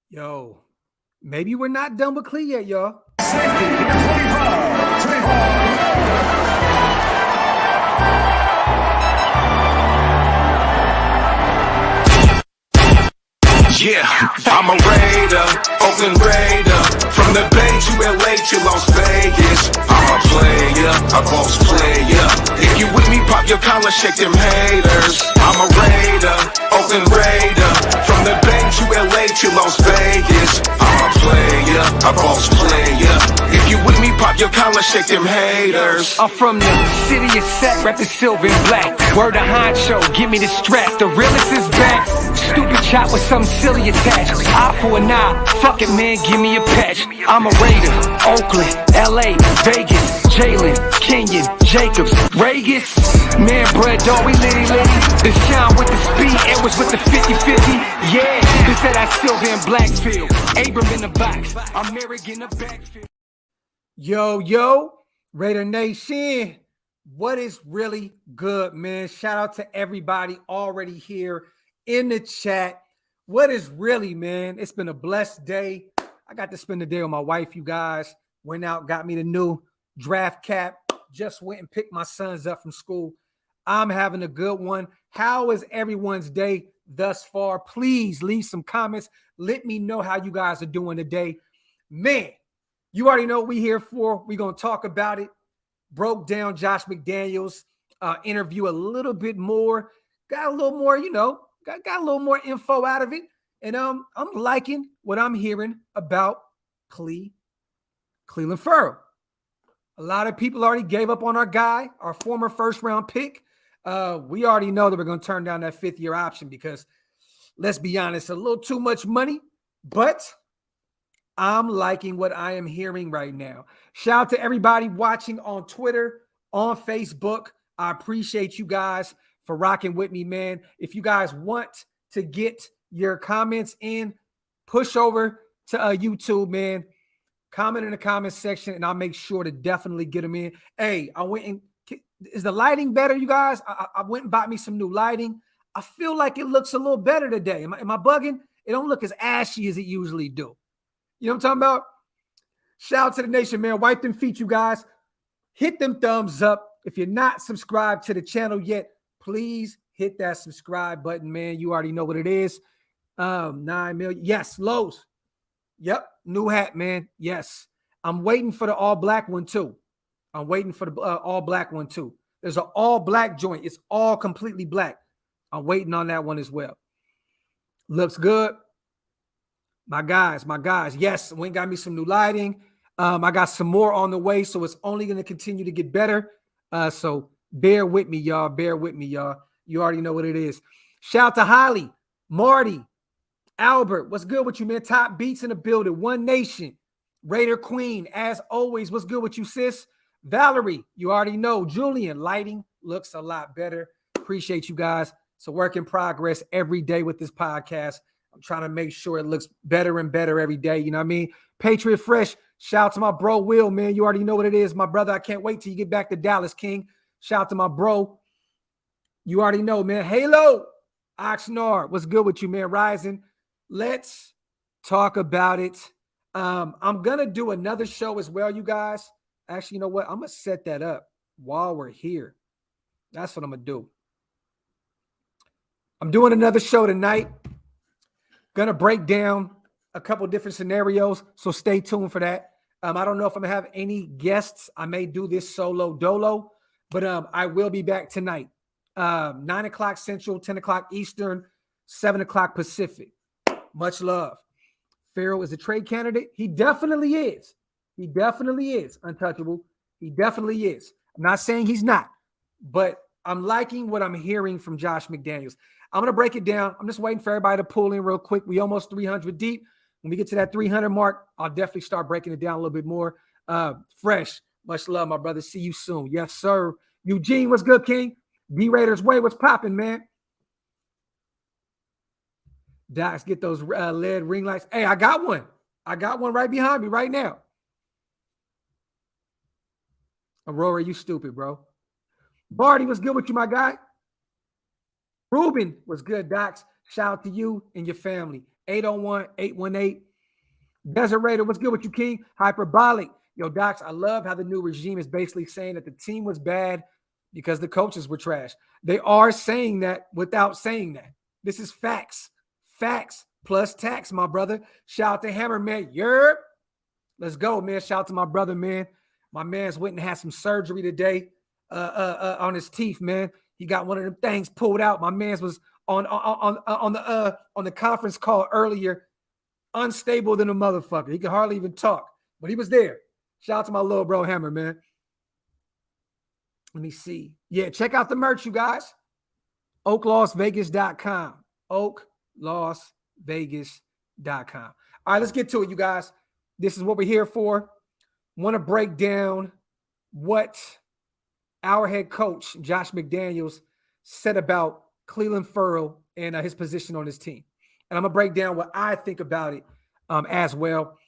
Yo, maybe we're not done with Clee yet, y'all. Yeah, I'm a Raider, Oakland Raider. From the Bay to LA to Las Vegas. I'm a player, a boss player. If you with me, pop your collar, shake them haters. I'm a Raider, Oakland Raider. From the Bay to LA to Las Vegas. I'm a player, a boss player. If you with me, pop your collar, shake them haters. I'm from the city of Sac, rapping silver and black. Word to honcho, give me the strap. The realest is back. Stupid chop with some silly attached. Eye for an eye, fuck it man, give me a patch. I'm a Raider, Oakland, LA, Vegas, Jalen, Kenyon, Jacobs, Regis. Man, bruh, dog, we litty. The shine with the speed, Edwards with the 50-50. Yeah, this that I silver and black field. Abram in the box, I'm Merrick in the backfield. Yo, Raidernation. What is really good, man? Shout out to everybody already here in the chat. What is really, man? It's been a blessed day. I got to spend the day with my wife, you guys. Went out, got me the new Graphk cap. Just went and picked my sons up from school. I'm having a good one. How is everyone's day thus far? Please leave some comments. Let me know how you guys are doing today. Man, you already know what we're here for. We're going to talk about it. Broke down Josh McDaniels interview a little bit more. Got a little more, got a little more info out of it. And I'm liking what I'm hearing about Clelin Ferrell. A lot of people already gave up on our guy, our former first-round pick. We already know that we're going to turn down that fifth-year option because, let's be honest, a little too much money. But I'm liking what I am hearing right now. Shout out to everybody watching on Twitter, on Facebook. I appreciate you guys for rocking with me, man. If you guys want to get your comments in, push over to YouTube, man. Comment in the comments section, and I'll make sure to definitely get them in. Hey, is the lighting better, you guys? I went and bought me some new lighting. I feel like it looks a little better today. Am I bugging? It don't look as ashy as it usually do. You know what I'm talking about? Shout out to the nation, man. Wipe them feet, you guys. Hit them thumbs up. If you're not subscribed to the channel yet, please hit that subscribe button, man. You already know what it is. 9 million. Yes, Lowe's. Yep, new hat, man. Yes. I'm waiting for the all-black one, too. There's an all-black joint. It's all completely black. I'm waiting on that one as well. Looks good. My guys. Yes, Wayne got me some new lighting. I got some more on the way, so it's only going to continue to get better. So bear with me, y'all. You already know what it is. Shout out to Holly, Marty, Albert. What's good with you, man? Top beats in the building. One Nation, Raider Queen. As always, what's good with you, sis? Valerie, you already know. Julian, lighting looks a lot better. Appreciate you guys. It's a work in progress every day with this podcast. I'm trying to make sure it looks better and better every day. You know what I mean? Patriot Fresh. Shout out to my bro, Will, man. You already know what it is. My brother, I can't wait till you get back to Dallas, King. Shout out to my bro. You already know, man. Halo. Oxnard. What's good with you, man? Rising. Let's talk about it. I'm going to do another show as well, you guys. Actually, you know what? I'm going to set that up while we're here. That's what I'm going to do. I'm doing another show tonight. Going to break down a couple different scenarios, so stay tuned for that. I don't know if I'm going to have any guests. I may do this solo dolo, but I will be back tonight. 9 o'clock Central, 10 o'clock Eastern, 7 o'clock Pacific. Much love. Ferrell is a trade candidate. He definitely is. Untouchable. He definitely is. I'm not saying he's not, but I'm liking what I'm hearing from Josh McDaniels. I'm going to break it down. I'm just waiting for everybody to pull in real quick. We almost 300 deep. When we get to that 300 mark, I'll definitely start breaking it down a little bit more. Fresh. Much love, my brother. See you soon. Yes, sir. Eugene, what's good, King? B-Raiders way, what's popping, man? Docs, get those LED ring lights. Hey, I got one. Right behind me right now. Aurora, you stupid, bro. Barty, what's good with you, my guy? Ruben, what's good, Docs? Shout out to you and your family. 801-818. Desert Raider, what's good with you, King? Hyperbolic. Yo, Docs, I love how the new regime is basically saying that the team was bad because the coaches were trash. They are saying that without saying that. This is facts. Facts plus tax, my brother. Shout out to Hammer, man. Yerp. Let's go, man. Shout out to my brother, man. My man's went and had some surgery today on his teeth, man. He got one of them things pulled out. My man's was on the conference call earlier, unstable than a motherfucker. He could hardly even talk, but he was there. Shout out to my little bro Hammer, man. Let me see. Yeah, check out the merch, you guys. Oaklosvegas.com. Oaklosvegas.com. All right, let's get to it, you guys. This is what we're here for. Want to break down what our head coach, Josh McDaniels, said about Clelin Ferrell and his position on his team. And I'm going to break down what I think about it as well.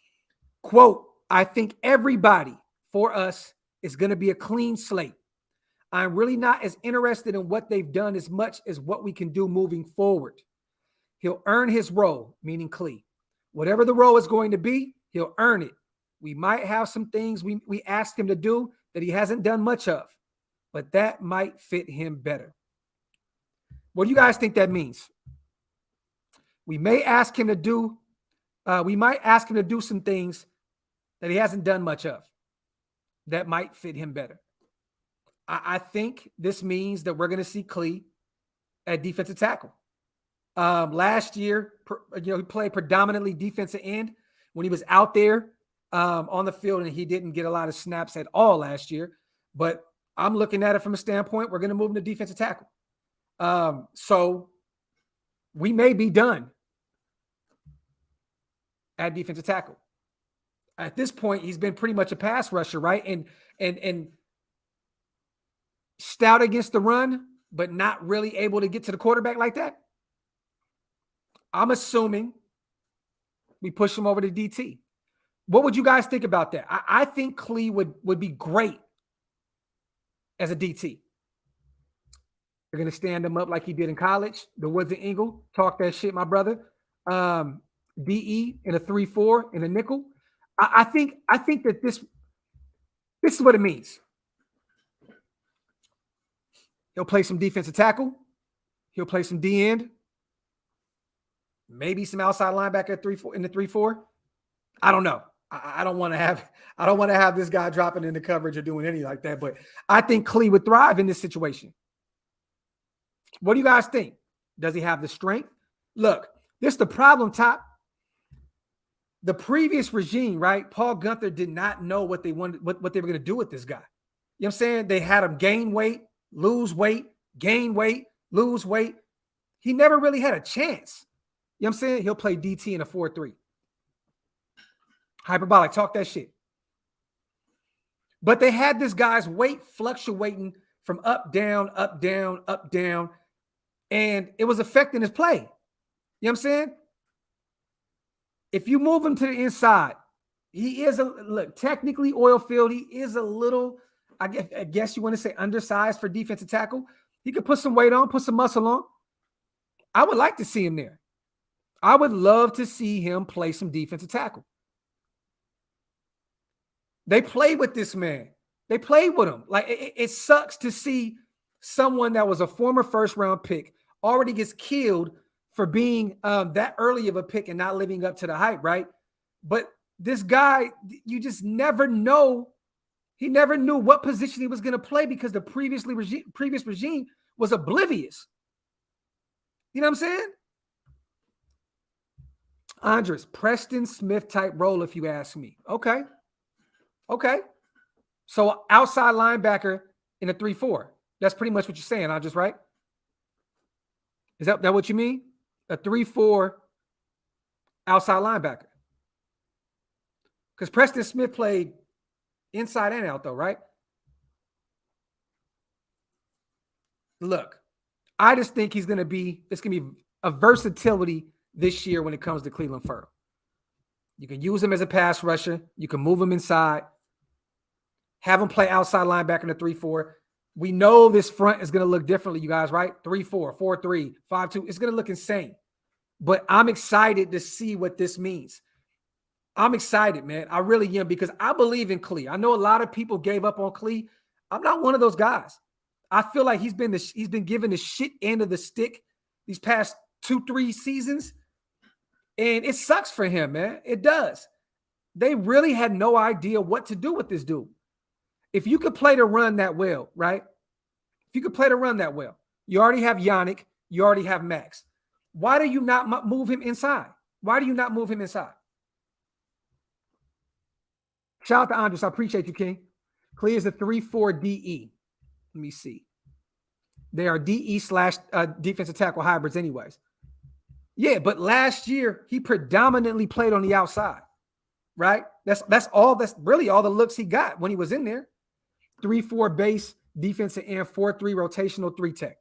Quote, I think everybody for us is going to be a clean slate. I'm really not as interested in what they've done as much as what we can do moving forward. He'll earn his role, meaning Clee. Whatever the role is going to be, he'll earn it. We might have some things we asked him to do that he hasn't done much of, but that might fit him better. What do you guys think that means? We might ask him to do some things that he hasn't done much of that might fit him better. I think this means that we're going to see Clee at defensive tackle. Last year, he played predominantly defensive end when he was out there on the field, and he didn't get a lot of snaps at all last year. But I'm looking at it from a standpoint, we're going to move him to defensive tackle. So we may be done at defensive tackle. At this point, he's been pretty much a pass rusher, right? And stout against the run, but not really able to get to the quarterback like that. I'm assuming we push him over to DT. What would you guys think about that? I think Clee would be great as a DT. They're going to stand him up like he did in college. The Woods and Ingle. Talk that shit, my brother. DE in a 3-4 in a nickel. I think that this is what it means. He'll play some defensive tackle. He'll play some D end. Maybe some outside linebacker at 3-4 in the 3-4. I don't know. I don't want to have this guy dropping into coverage or doing anything like that. But I think Clee would thrive in this situation. What do you guys think? Does he have the strength? Look, this is the problem, Top. The previous regime, right? Paul Gunther did not know what they wanted, what they were going to do with this guy. You know what I'm saying? They had him gain weight, lose weight, gain weight, lose weight. He never really had a chance. You know what I'm saying? He'll play DT in a 4-3. Hyperbolic, talk that shit. But they had this guy's weight fluctuating from up, down, up, down, up, down. And it was affecting his play. You know what I'm saying? If you move him to the inside, he is technically oil field. He is a little, I guess you want to say undersized for defensive tackle. He could put some weight on, put some muscle on. I would like to see him there. I would love to see him play some defensive tackle. They played with this man. They played with him. Like it sucks to see someone that was a former first-round pick already gets killed for being that early of a pick and not living up to the hype, right? But this guy, you just never know. He never knew what position he was going to play because the previous regime was oblivious. You know what I'm saying? Andres, Preston Smith type role, if you ask me. Okay. So outside linebacker in a 3-4. That's pretty much what you're saying, Andres, right? Is that what you mean? A 3-4 outside linebacker. Because Preston Smith played inside and out, though, right? Look, I just think it's going to be a versatility this year when it comes to Clelin Ferrell. You can use him as a pass rusher. You can move him inside. Have him play outside linebacker in a 3-4. We know this front is going to look differently, you guys, right? 3-4, 4-3, 5-2. It's going to look insane. but I'm excited to see what this means. I'm excited, man. I really am, because I believe in Clee. I know a lot of people gave up on Clee. I'm not one of those guys. I feel like he's been given the shit end of the stick these past 2-3 seasons, and it sucks for him, man. It does. They really had no idea what to do with this dude. If you could play the run that well, right? If you could play the run that well, you already have Yannick, you already have Max. Why do you not move him inside? Why do you not move him inside? Shout out to Andres. I appreciate you, King. Clee is a 3-4 DE. Let me see. They are DE / defensive tackle hybrids anyways. Yeah, but last year he predominantly played on the outside, right? That's really all the looks he got when he was in there. 3-4 base, defensive end, 4-3 rotational, 3 tech.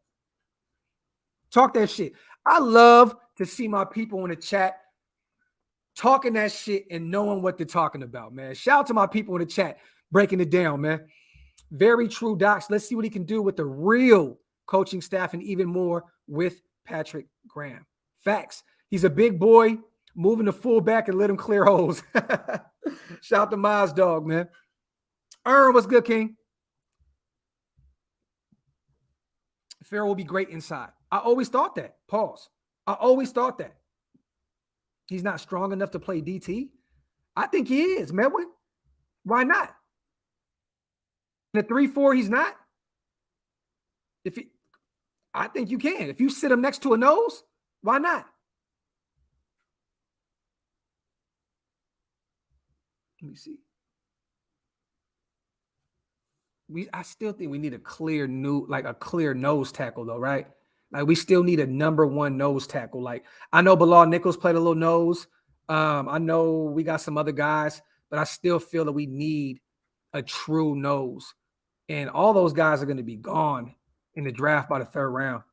Talk that shit. I love to see my people in the chat talking that shit and knowing what they're talking about, man. Shout out to my people in the chat breaking it down, man. Very true, Docs. Let's see what he can do with the real coaching staff and even more with Patrick Graham. Facts. He's a big boy, moving the fullback and let him clear holes. Shout out to Miles Dog, man. Ern, what's good, King? Ferrell will be great inside. I always thought that. Pause. I always thought that. He's not strong enough to play DT. I think he is, man. Why not? In a 3-4, he's not. I think you can. If you sit him next to a nose, why not? Let me see. I still think we need a clear nose tackle, though, right? Like, we still need a number one nose tackle. Like, I know Bilal Nichols played a little nose. I know we got some other guys, but I still feel that we need a true nose. And all those guys are going to be gone in the draft by the 3rd round.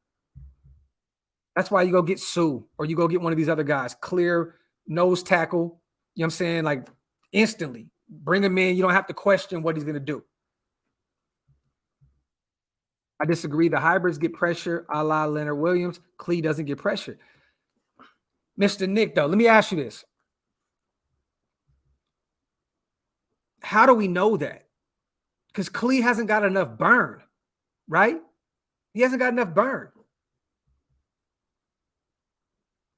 That's why you go get Sue, or you go get one of these other guys. Clear nose tackle. You know what I'm saying? Like, instantly. Bring him in. You don't have to question what he's going to do. I disagree. The hybrids get pressure, a la Leonard Williams. Clee doesn't get pressure. Mr. Nick, though, let me ask you this. How do we know that? Because Clee hasn't got enough burn, right? He hasn't got enough burn.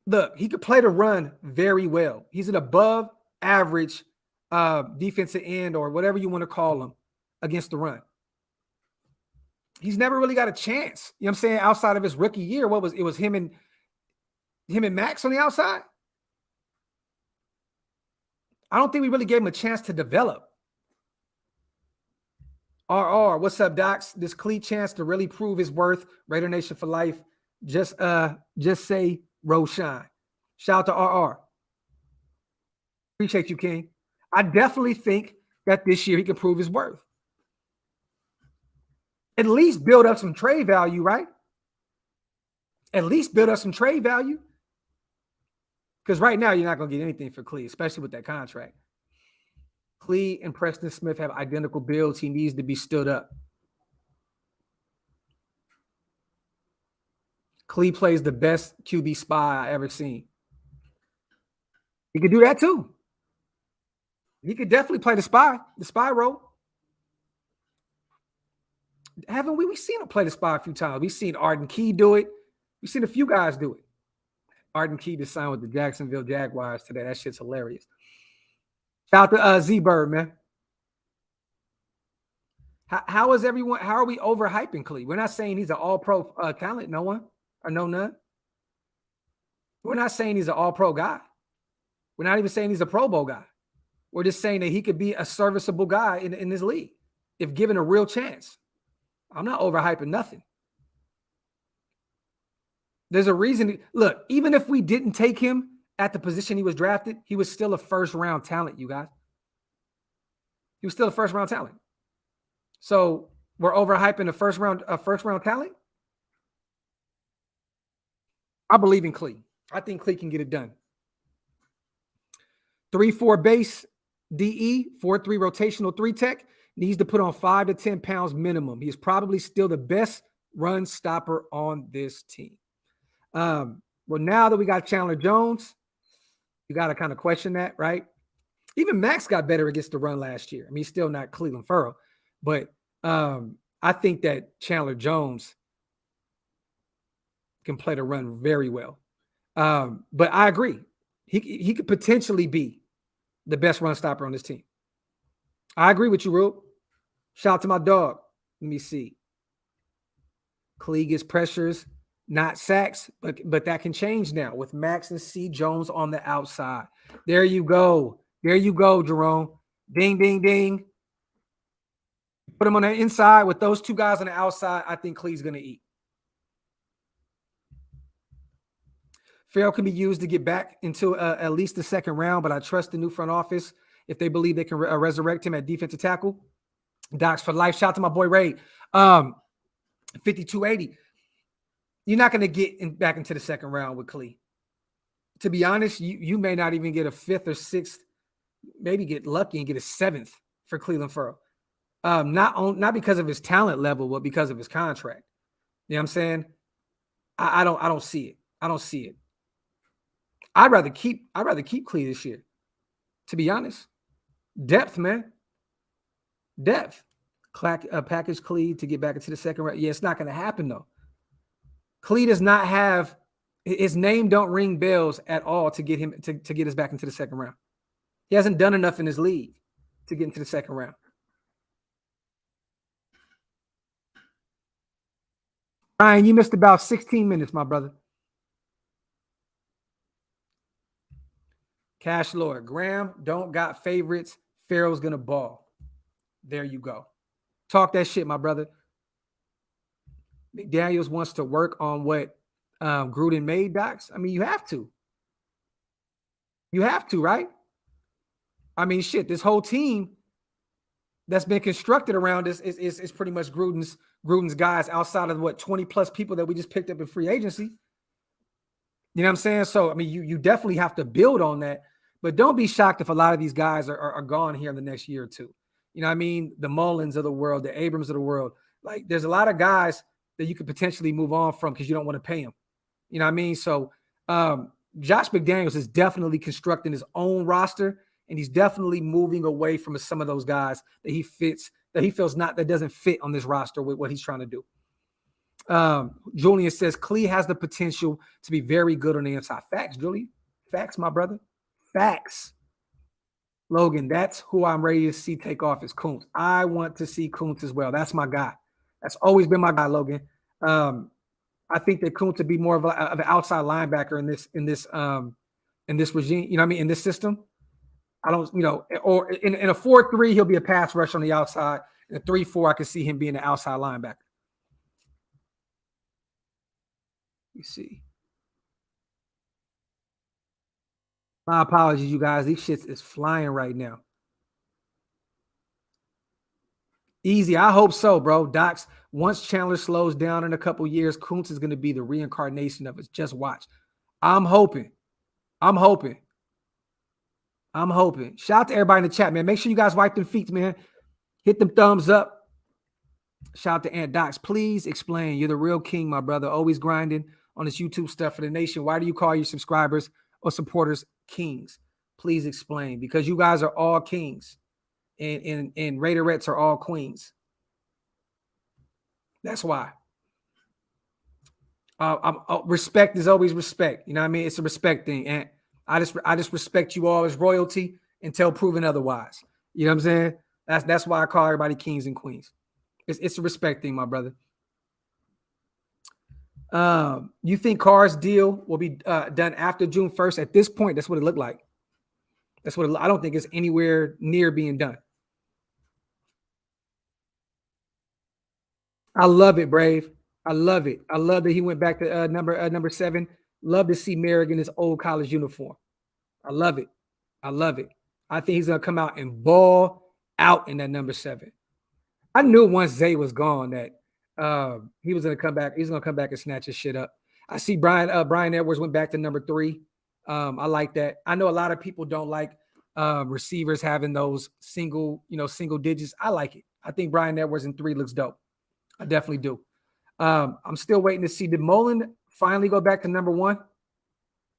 Look, he could play the run very well. He's an above average defensive end, or whatever you want to call him, against the run. He's never really got a chance. You know what I'm saying? Outside of his rookie year, it was him and Max on the outside. I don't think we really gave him a chance to develop. RR, what's up, Docs? This Clee chance to really prove his worth. Raidernation for life. Just say Roshan. Shout out to RR. Appreciate you, King. I definitely think that this year he can prove his worth. At least build up some trade value, right? At least build up some trade value. Because right now, you're not going to get anything for Clee, especially with that contract. Clee and Preston Smith have identical builds. He needs to be stood up. Clee plays the best QB spy I ever seen. He could do that too. He could definitely play the spy role. Haven't we? We've seen him play the spy a few times. We've seen Arden Key do it. We've seen a few guys do it. Arden Key just signed with the Jacksonville Jaguars today. That shit's hilarious. Shout out to Z-Bird, man. How is everyone? How are we overhyping Clee? We're not saying he's an all-pro talent. No one or no none. We're not saying he's an all-pro guy. We're not even saying he's a Pro Bowl guy. We're just saying that he could be a serviceable guy in this league if given a real chance. I'm not overhyping nothing. There's a reason. Look, even if we didn't take him at the position he was drafted, he was still a first-round talent, you guys. He was still a first-round talent. So we're overhyping a first-round talent? I believe in Clee. I think Clee can get it done. 3-4 base, DE, 4-3 rotational, 3 tech. Needs to put on 5 to 10 pounds minimum. He is probably still the best run stopper on this team. Well, now that we got Chandler Jones, you got to kind of question that, right? Even Max got better against the run last year. I mean, he's still not Clelin Ferrell, but I think that Chandler Jones can play the run very well. But I agree. He could potentially be the best run stopper on this team. I agree with you, Rube. Shout out to my dog. Let me see. Clee gets pressures, not sacks, but that can change now with Max and C. Jones on the outside. There you go. There you go, Jerome. Ding, ding, ding. Put him on the inside with those two guys on the outside. I think Clee's going to eat. Ferrell can be used to get back into at least the second round, but I trust the new front office if they believe they can resurrect him at defensive tackle. Docs for life. Shout out to my boy Ray. 5280. You're not going to get back into the second round with Clee. To be honest, you may not even get a fifth or sixth, maybe get lucky and get a seventh for Clelin Ferrell. Not because of his talent level, but because of his contract. You know what I'm saying? I don't see it. I don't see it. I'd rather keep Clee this year. To be honest, depth, man, depth. Package Clee to get back into the second round. Yeah, it's not going to happen though. Clee does not have his name. Don't ring bells at all to get him to get us back into the second round. He hasn't done enough in his league to get into the second round. Ryan, you missed about 16 minutes, my brother. Cash Lord, Graham don't got favorites. Ferrell's gonna ball. There you go. Talk that shit, my brother. McDaniels wants to work on what Gruden made, Docs. I mean, you have to. You have to, right? I mean, shit, this whole team that's been constructed around this is pretty much Gruden's guys outside of what 20 plus people that we just picked up in free agency. You know what I'm saying? So, I mean, you definitely have to build on that, but don't be shocked if a lot of these guys are gone here in the next year or two. You know what I mean? The Mullins of the world, the Abrams of the world. Like, there's a lot of guys that you could potentially move on from because you don't want to pay them. You know what I mean? So, Josh McDaniels is definitely constructing his own roster, and he's definitely moving away from some of those guys that he feels that doesn't fit on this roster with what he's trying to do. Julian says Clee has the potential to be very good on the inside. Facts, Julian. Facts, my brother. Facts. Logan, that's who I'm ready to see take off is Kuntz. I want to see Kuntz as well. That's my guy. That's always been my guy, Logan. I think that Kuntz would be more of an outside linebacker in this regime. You know what I mean? In this system. I don't, or in a 4-3, he'll be a pass rush on the outside. In a 3-4, I can see him being an outside linebacker. You see. My apologies, you guys. These shits is flying right now. Easy. I hope so, bro. Docs, once Chandler slows down in a couple years, Kuntz is going to be the reincarnation of it. Just watch. I'm hoping. Shout out to everybody in the chat, man. Make sure you guys wipe them feet, man. Hit them thumbs up. Shout out to Aunt Docs. Please explain. You're the real king, my brother. Always grinding on this YouTube stuff for the nation. Why do you call your subscribers or supporters kings? Please explain. Because you guys are all kings. And Raiderettes are all queens. That's why. Respect is always respect. You know what I mean? It's a respect thing. And I just respect you all as royalty until proven otherwise. You know what I'm saying? That's why I call everybody kings and queens. It's a respect thing, my brother. You think Carr's deal will be done after June 1st? At this point, that's what it looked like. I don't think it's anywhere near being done. I love it, Brave. I love it. I love that he went back to number 7. Love to see Merrick in his old college uniform. I love it. I think he's gonna come out and ball out in that number 7. I knew once Zay was gone that he was gonna come back. He's gonna come back and snatch his shit up. I see Brian Edwards went back to number 3. I like that. I know a lot of people don't like receivers having those single digits. I like it. I think Brian Edwards in 3 looks dope. I definitely do. I'm still waiting to see, did Mullen finally go back to number 1?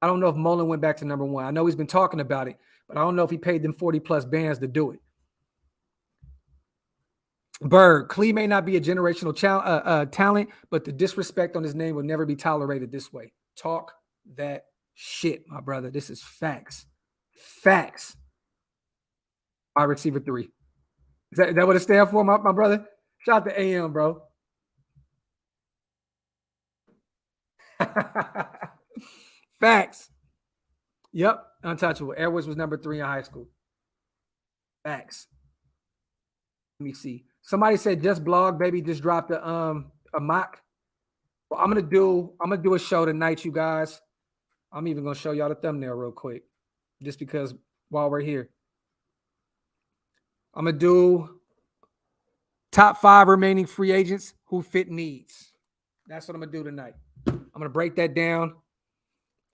I don't know if Mullen went back to number one. I know he's been talking about it, but I don't know if he paid them 40-plus bands to do it. Bird, Clee may not be a generational talent, but the disrespect on his name will never be tolerated this way. Talk that shit, my brother. This is facts. Facts. Wide receiver 3. Is that what it stands for, my brother? Shout out to AM, bro. Facts. Yep, untouchable. Edwards was number 3 in high school. Facts. Let me see. Somebody said just blog, baby. Just dropped a mock. Well, I'm gonna do a show tonight, you guys. I'm even gonna show y'all the thumbnail real quick, just because while we're here. I'm gonna do top 5 remaining free agents who fit needs. That's what I'm gonna do tonight. I'm gonna break that down,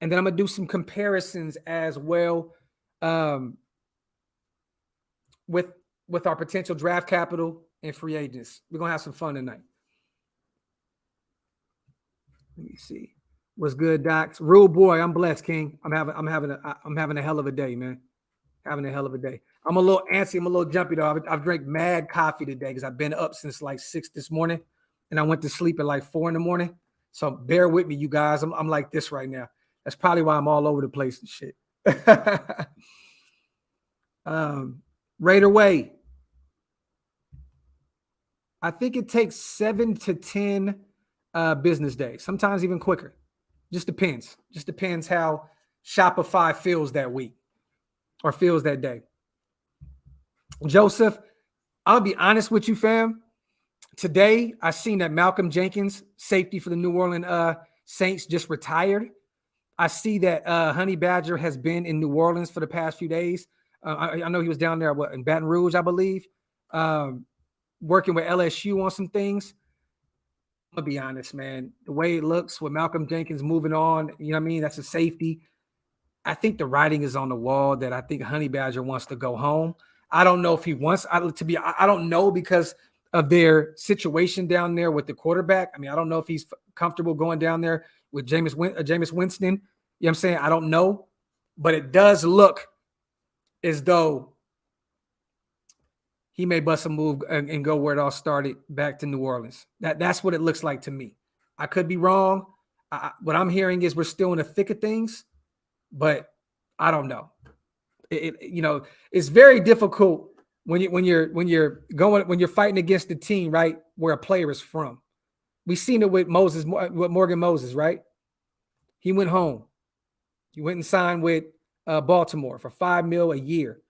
and then I'm gonna do some comparisons as well, with our potential draft capital and free agents. We're gonna have some fun tonight. Let me see. What's good, Docs? Rule boy, I'm blessed, King. I'm having a hell of a day, man. Having a hell of a day. I'm a little antsy. I'm a little jumpy though. I've drank mad coffee today because I've been up since like 6 this morning, and I went to sleep at like 4 in the morning. So bear with me, you guys. I'm like this right now. That's probably why I'm all over the place and shit. Raider Way. I think it takes 7 to 10 business days, sometimes even quicker. Just depends. Just depends how Shopify feels that week or feels that day. Joseph, I'll be honest with you, fam. Today, I seen that Malcolm Jenkins, safety for the New Orleans Saints, just retired. I see that Honey Badger has been in New Orleans for the past few days. I know he was down there in Baton Rouge, I believe, working with LSU on some things. I'm going to be honest, man. The way it looks with Malcolm Jenkins moving on, you know what I mean? That's a safety. I think the writing is on the wall that I think Honey Badger wants to go home. I don't know if he wants to be. I don't know because of their situation down there with the quarterback. I mean, I don't know if he's comfortable going down there with Jameis Winston. You know what I'm saying? I don't know. But it does look as though he may bust a move and go where it all started, back to New Orleans. That's what it looks like to me. I could be wrong. What I'm hearing is we're still in the thick of things, but I don't know. It's very difficult when you're fighting against the team, right, where a player is from. We've seen it with Morgan Moses, right? He went home. He went and signed with Baltimore for $5 million a year.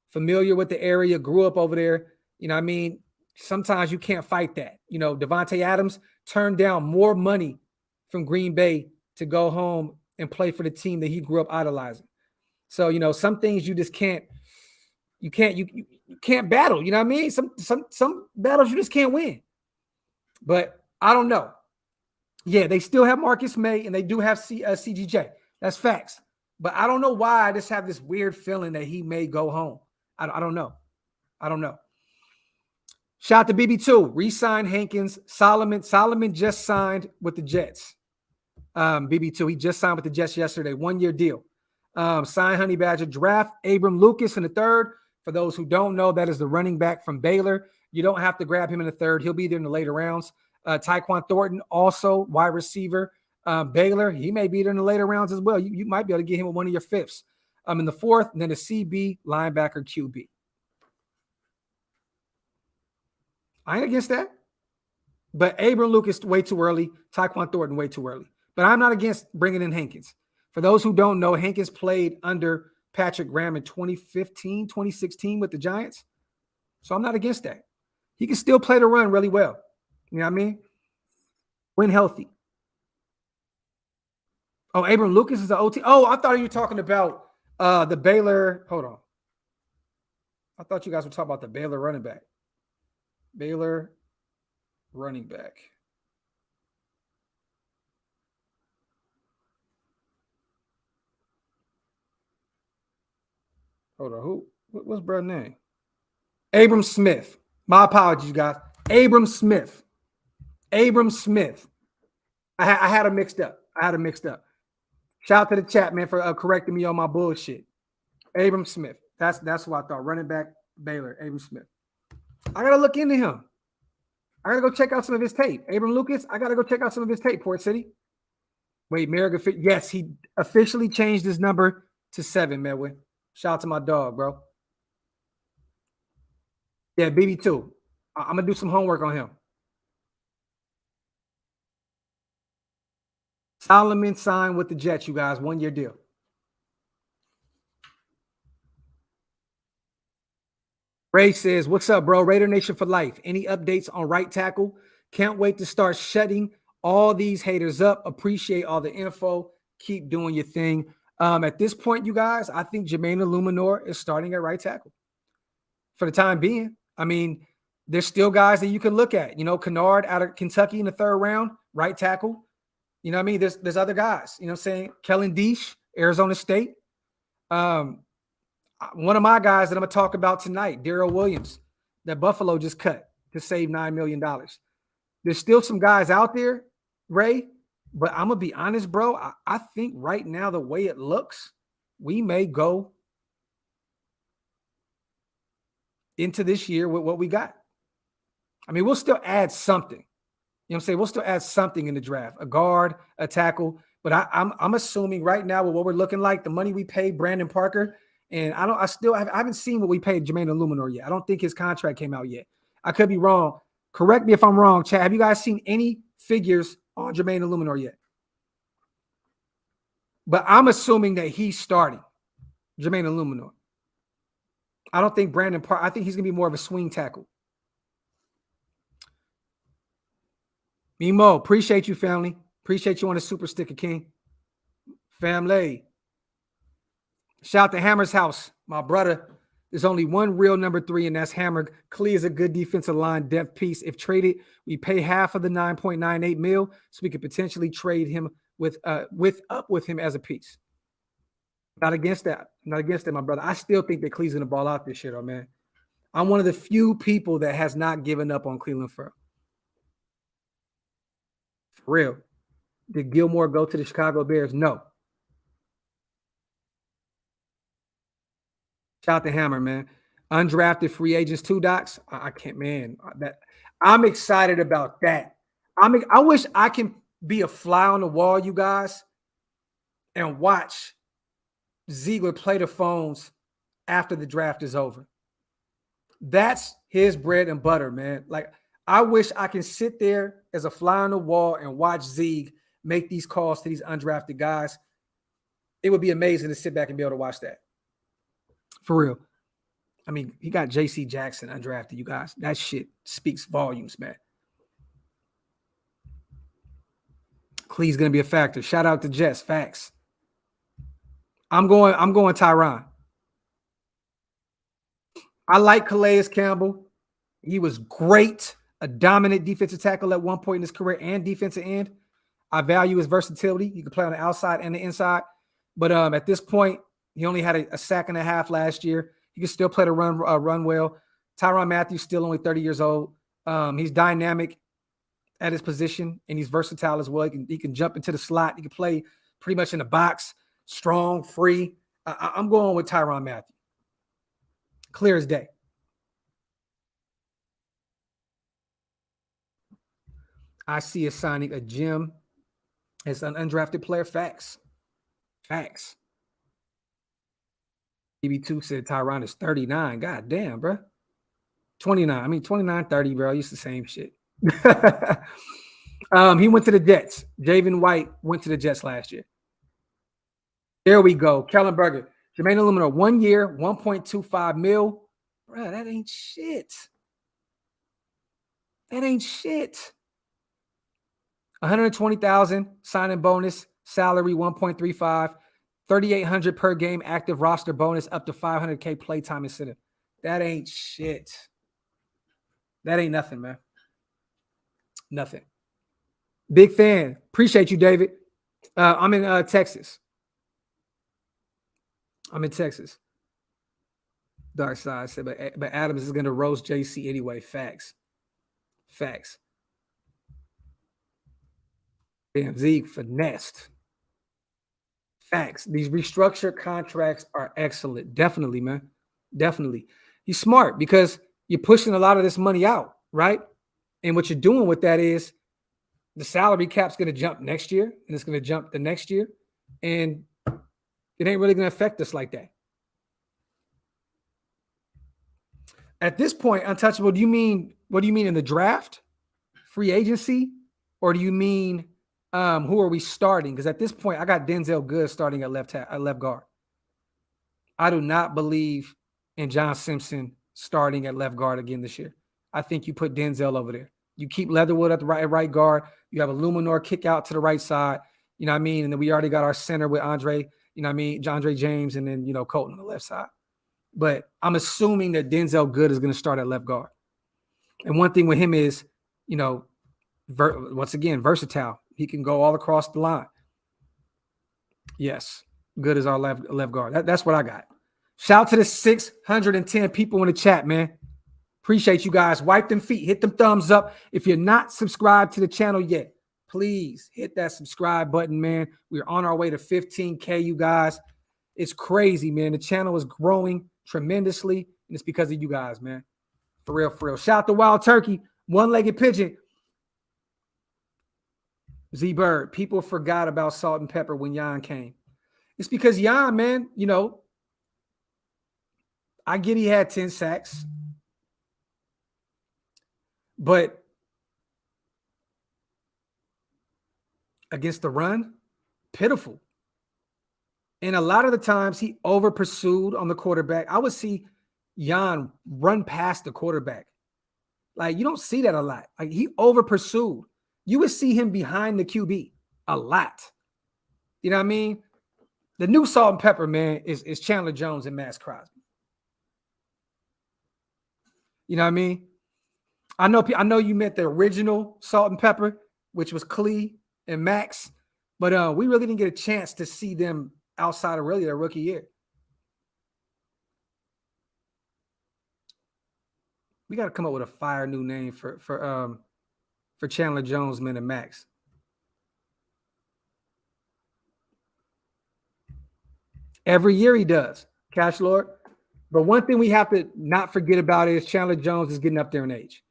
Familiar with the area, grew up over there. You know what I mean? Sometimes you can't fight that. You know, Devontae Adams turned down more money from Green Bay to go home and play for the team that he grew up idolizing. So, you know, some things you just can't battle. You know what I mean? Some battles you just can't win. But I don't know. Yeah, they still have Marcus May and they do have CGJ. That's facts. But I don't know why I just have this weird feeling that he may go home. I don't know. I don't know. Shout out to BB2. Re-sign Hankins. Solomon just signed with the Jets. BB2. He just signed with the Jets yesterday. 1-year deal. Sign Honey Badger. Draft Abram Lucas in the 3rd. For those who don't know, that is the running back from Baylor. You don't have to grab him in the 3rd. He'll be there in the later rounds. Tyquan Thornton, also wide receiver. Baylor, he may be there in the later rounds as well. You might be able to get him with one of your 5ths. In the 4th, and then a CB, linebacker, QB. I ain't against that. But Abram Lucas, way too early. Tyquan Thornton, way too early. But I'm not against bringing in Hankins. For those who don't know, Hankins played under Patrick Graham in 2015, 2016 with the Giants. So I'm not against that. He can still play the run really well. You know what I mean? When healthy. Oh, Abram Lucas is an OT. Oh, I thought you were talking about the Baylor. Hold on. I thought you guys were talking about the Baylor running back. Baylor running back. Hold on. What's brother's name? Abram Smith. My apologies, guys. Abram Smith. Abram Smith. I had him mixed up. Shout out to the chat, man, for correcting me on my bullshit. Abram Smith. That's what I thought. Running back Baylor, Abram Smith. I gotta look into him. I gotta go check out some of his tape. Abram Lucas, I gotta go check out some of his tape. Port City. Wait, Merrick. Yes, he officially changed his number to 7, Medway. Shout out to my dog, bro. Yeah, BB2. I'm gonna do some homework on him. Solomon signed with the Jets, you guys. 1-year deal. Ray says, what's up, bro? Raider Nation for life. Any updates on right tackle? Can't wait to start shutting all these haters up. Appreciate all the info. Keep doing your thing. At this point, you guys, I think Jermaine Illuminor is starting at right tackle for the time being. I mean, there's still guys that you can look at. You know, Kennard out of Kentucky in the 3rd round, right tackle. You know what I mean? There's other guys. You know what I'm saying? Kellen Deesh, Arizona State. One of my guys that I'm going to talk about tonight, Darrell Williams, that Buffalo just cut to save $9 million. There's still some guys out there, Ray, but I'm going to be honest, bro. I think right now, the way it looks, we may go into this year with what we got. I mean, we'll still add something. You know what I'm saying? We'll still add something in the draft, a guard, a tackle. But I'm assuming right now with what we're looking like, the money we paid Brandon Parker, and I haven't seen what we paid Jermaine Illuminor yet. I don't think his contract came out yet. I could be wrong. Correct me if I'm wrong, Chad. Have you guys seen any figures on Jermaine Illuminor yet? But I'm assuming that he's starting, Jermaine Illuminor. I don't think Brandon Parker. I think he's going to be more of a swing tackle. Mimo, appreciate you, family. Appreciate you on the super sticker, King. Family. Shout out to Hammer's house, my brother. There's only one real number 3, and that's Hammer. Klee is a good defensive line depth piece. If traded, we pay half of the $9.98 million, so we could potentially trade him with him as a piece. Not against that. Not against that, my brother. I still think that Klee's going to ball out this year, though, man. I'm one of the few people that has not given up on Clelin Ferrell. For real. Did Gilmore go to the Chicago Bears? No. Shout out to Hammer, man. Undrafted free agents, 2 docs. I can't, man. I'm excited about that. I wish I can be a fly on the wall, you guys, and watch Ziegler play the phones after the draft is over. That's his bread and butter, man. Like, I wish I can sit there as a fly on the wall and watch Zieg make these calls to these undrafted guys. It would be amazing to sit back and be able to watch that. For real. I mean, he got J.C. Jackson undrafted, you guys. That shit speaks volumes, man. Clee's going to be a factor. Shout out to Jess. Facts. I'm going Tyron. I like Calais Campbell. He was great. A dominant defensive tackle at one point in his career and defensive end. I value his versatility. He can play on the outside and the inside. But at this point, he only had a sack and a half last year. He can still play the run well. Tyrann Mathieu still only 30 years old. He's dynamic at his position, and he's versatile as well. He can jump into the slot. He can play pretty much in the box, strong, free. I'm going with Tyrann Mathieu. Clear as day. I see us signing a Jim as an undrafted player. Facts. Facts. BB2 said Tyrann is 39. God damn, bro. 29. I mean, 29, 30, bro. It's the same shit. He went to the Jets. Javen White went to the Jets last year. There we go. Kellenberger. Jermaine Illuminor, 1 year, 1.25 mil. Bro, that ain't shit. That ain't shit. 120,000 signing bonus, salary 1.35, 3,800 per game active roster bonus, up to 500K playtime incentive. That ain't shit. That ain't nothing, man. Nothing. Big fan. Appreciate you, David. I'm in Texas. I'm in Texas. Dark Side said, but Adams is going to roast JC anyway. Facts. Facts. Damn, Zeke finessed. Facts. These restructured contracts are excellent. Definitely, man. Definitely. He's smart because you're pushing a lot of this money out, right? And what you're doing with that is the salary cap's going to jump next year, and it's going to jump the next year, and it ain't really going to affect us like that. At this point, untouchable, what do you mean in the draft, free agency, or do you mean who are we starting? Because at this point, I got Denzel Good starting at left guard. I do not believe in John Simpson starting at left guard again this year. I think you put Denzel over there. You keep Leatherwood at the right guard. You have a Luminor kick out to the right side. You know what I mean? And then we already got our center with Andre, you know what I mean? Andre James, and then, Colton on the left side. But I'm assuming that Denzel Good is going to start at left guard. And one thing with him is, once again, versatile. He can go all across the line. Yes, Good is our left guard. That's what I got. Shout out to the 610 people in the chat, man. Appreciate you guys. Wipe them feet. Hit them thumbs up. If you're not subscribed to the channel yet, please hit that subscribe button, man. We're on our way to 15K, you guys. It's crazy, man. The channel is growing tremendously, and it's because of you guys, man. For real, for real. Shout out to Wild Turkey, One-Legged Pigeon. Z-Bird, people forgot about Salt and Pepper when Jan came. It's because Jan, man, I get he had 10 sacks. But against the run, pitiful. And a lot of the times he over pursued on the quarterback. I would see Jan run past the quarterback. Like, you don't see that a lot. Like, he over pursued. You would see him behind the QB a lot. You know what I mean? The new Salt and Pepper, man, is Chandler Jones and Max Crosby. You know what I mean? I know you meant the original Salt and Pepper, which was Clee and Max, but we really didn't get a chance to see them outside of really their rookie year. We got to come up with a fire new name for Chandler Jones, man, and Max. Every year he does, Cash Lord. But one thing we have to not forget about is Chandler Jones is getting up there in age.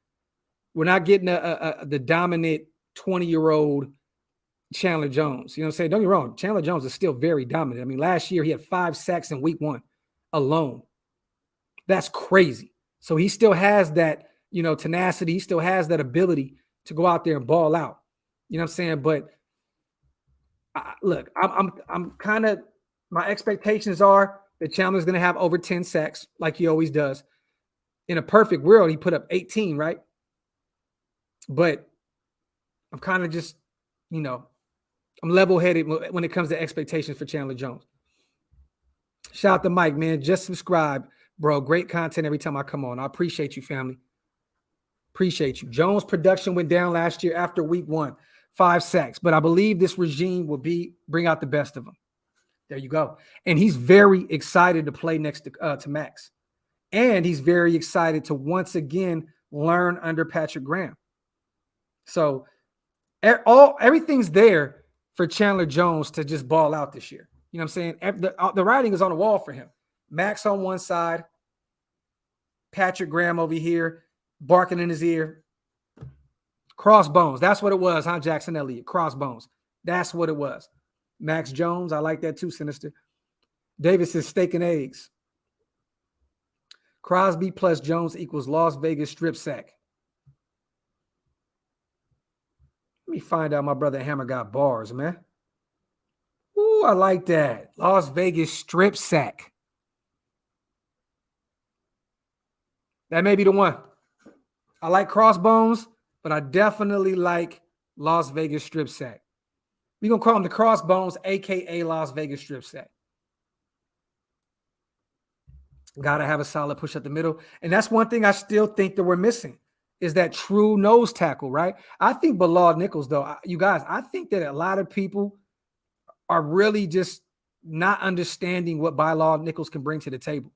We're not getting the dominant 20-year-old Chandler Jones. You know what I'm saying? Don't get me wrong. Chandler Jones is still very dominant. I mean, last year he had 5 sacks in week 1 alone. That's crazy. So he still has that, tenacity. He still has that ability to go out there and ball out. You know what I'm saying? But look, I'm kind of, my expectations are that Chandler's going to have over 10 sacks like he always does. In a perfect world, he put up 18, right? But I'm kind of just, I'm level-headed when it comes to expectations for Chandler Jones. Shout out to Mike, man. Just subscribe, bro. Great content every time I come on. I appreciate you, family. Appreciate you. Jones' production went down last year after week 1, 5 sacks. But I believe this regime will bring out the best of him. There you go. And he's very excited to play next to Max. And he's very excited to once again learn under Patrick Graham. So everything's there for Chandler Jones to just ball out this year. You know what I'm saying? The writing is on the wall for him. Max on one side, Patrick Graham over here, barking in his ear. Crossbones. That's what it was, huh, Jackson Elliott? Crossbones. That's what it was. Max Jones, I like that too, Sinister. Davis says steak and eggs. Crosby plus Jones equals Las Vegas strip sack. Let me find out my brother Hammer got bars, man. Ooh, I like that. Las Vegas strip sack. That may be the one. I like crossbones, but I definitely like Las Vegas strip sack. We're going to call him the Crossbones, a.k.a. Las Vegas strip sack. Got to have a solid push up the middle. And that's one thing I still think that we're missing is that true nose tackle, right? I think Bilal Nichols, though, you guys, I think that a lot of people are really just not understanding what Bilal Nichols can bring to the table.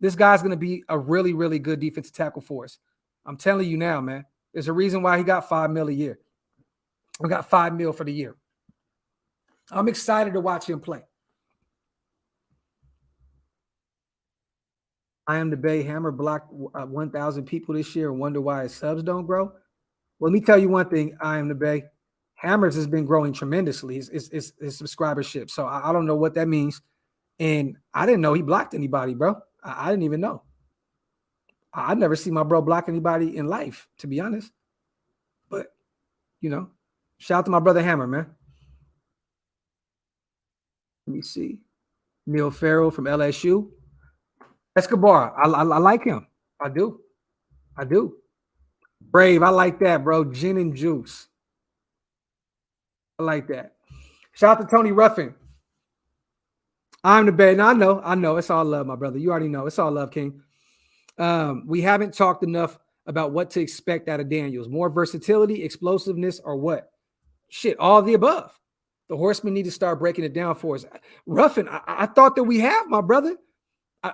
This guy's going to be a really, really good defensive tackle for us. I'm telling you now, man. There's a reason why he got $5 million a year. We got $5 million for the year. I'm excited to watch him play. I am the Bay Hammer blocked 1,000 people this year and wonder why his subs don't grow. Well, let me tell you one thing. I am the Bay. Hammers has been growing tremendously. His subscribership. So I don't know what that means. And I didn't know he blocked anybody, bro. I didn't even know. I never see my bro block anybody in life, to be honest. But, shout out to my brother Hammer, man. Let me see. Neil Farrell from LSU. Escobar. I like him. I do. Brave. I like that, bro. Gin and juice. I like that. Shout out to Tony Ruffin. I'm the Bay. Now, I know. It's all love, my brother. You already know. It's all love, King. We haven't talked enough about what to expect out of Daniels. More versatility, explosiveness, or what? Shit, all of the above. The Horsemen need to start breaking it down for us. Ruffin, I thought that we have, my brother.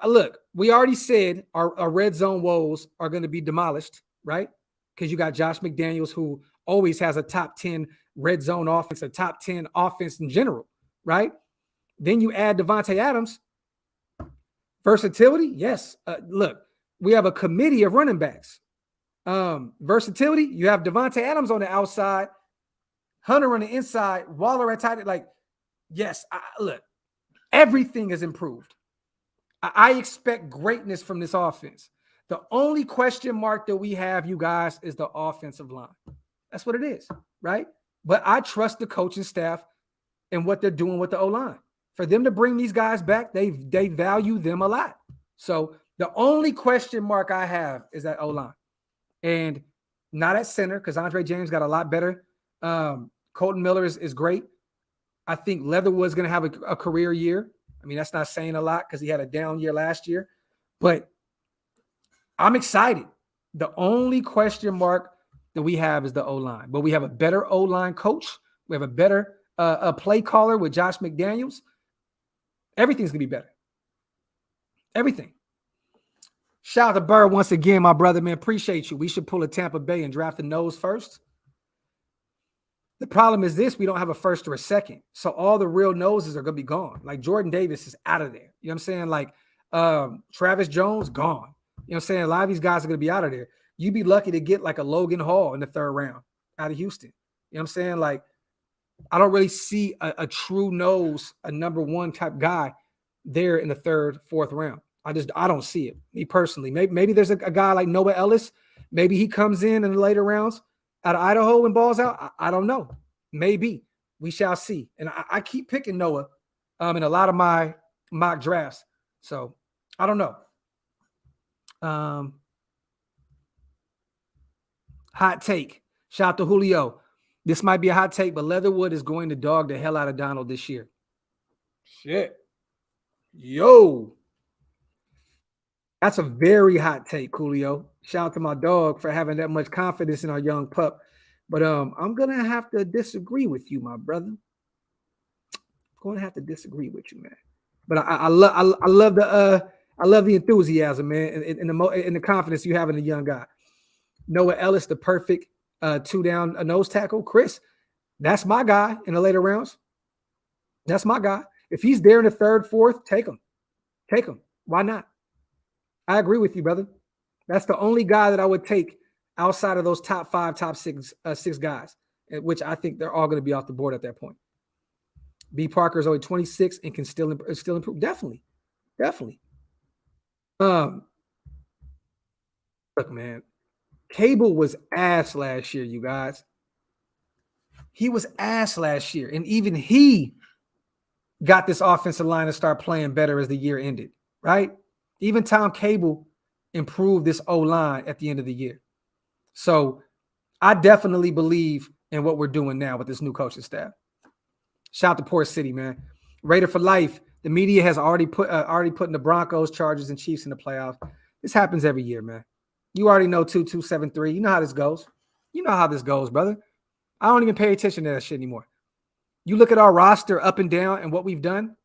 Look, we already said our red zone woes are going to be demolished, right? Because you got Josh McDaniels, who always has a top 10 red zone offense, a top 10 offense in general, right? Then you add Devontae Adams. Versatility, yes. Look, we have a committee of running backs. Versatility, you have Devontae Adams on the outside, Hunter on the inside, Waller at tight end. Like, yes, look, everything has improved. I expect greatness from this offense. The only question mark that we have, you guys, is the offensive line. That's what it is, right? But I trust the coaching staff and what they're doing with the O-line. For them to bring these guys back, they value them a lot. So the only question mark I have is that O-line. And not at center, because Andre James got a lot better. Colton Miller is great. I think Leatherwood's going to have a career year. I mean, that's not saying a lot because he had a down year last year. But I'm excited. The only question mark that we have is the O-line. But we have a better O-line coach. We have a better play caller with Josh McDaniels. Everything's going to be better. Everything. Shout out to Burr once again, my brother, man. Appreciate you. We should pull a Tampa Bay and draft the nose first. The problem is this: we don't have a first or a second. So all the real noses are going to be gone. Like Jordan Davis is out of there. You know what I'm saying? Like Travis Jones, gone. You know what I'm saying? A lot of these guys are going to be out of there. You'd be lucky to get like a Logan Hall in the third round out of Houston. You know what I'm saying? Like, I don't really see a true nose, a number one type guy there in the third, fourth round. I don't see it, me personally. Maybe there's a guy like Noah Ellis. Maybe he comes in the later rounds out of Idaho and balls out. I don't know. Maybe. We shall see. And I keep picking Noah in a lot of my mock drafts. So I don't know. Hot take. Shout out to Julio. This might be a hot take, but Leatherwood is going to dog the hell out of Donald this year. Shit. Yo. That's a very hot take, Julio. Shout out to my dog for having that much confidence in our young pup. But I'm going to have to disagree with you, my brother. I'm going to have to disagree with you, man. But I love the enthusiasm, man, and the confidence you have in a young guy. Noah Ellis, the perfect two-down nose tackle. Chris, that's my guy in the later rounds. That's my guy. If he's there in the third, fourth, take him. Take him. Why not? I agree with you, brother. That's the only guy that I would take outside of those top five, top six guys, which I think they're all going to be off the board at that point. B. Parker is only 26 and can still improve. Definitely. Look, man, Cable was ass last year, you guys. He was ass last year, and even he got this offensive line to start playing better as the year ended, right? Even Tom Cable improved this O-line at the end of the year. So I definitely believe in what we're doing now with this new coaching staff. Shout out to Port City, man. Raider for life. The media has already putting the Broncos, Chargers, and Chiefs in the playoffs. This happens every year, man. You already know 2-2-7-3. You know how this goes. You know how this goes, brother. I don't even pay attention to that shit anymore. You look at our roster up and down and what we've done.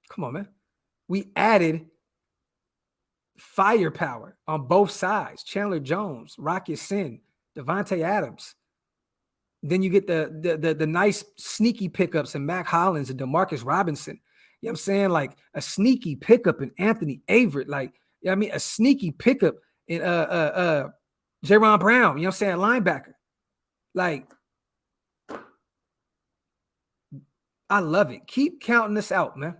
Come on, man. We added firepower on both sides. Chandler Jones, Rocky Sin, Devontae Adams. Then you get the nice sneaky pickups in Mac Hollins and Demarcus Robinson. You know what I'm saying? Like a sneaky pickup in Anthony Averett. Like, you know what I mean? A sneaky pickup in Jaron Brown, you know what I'm saying? Linebacker. Like, I love it. Keep counting this out, man.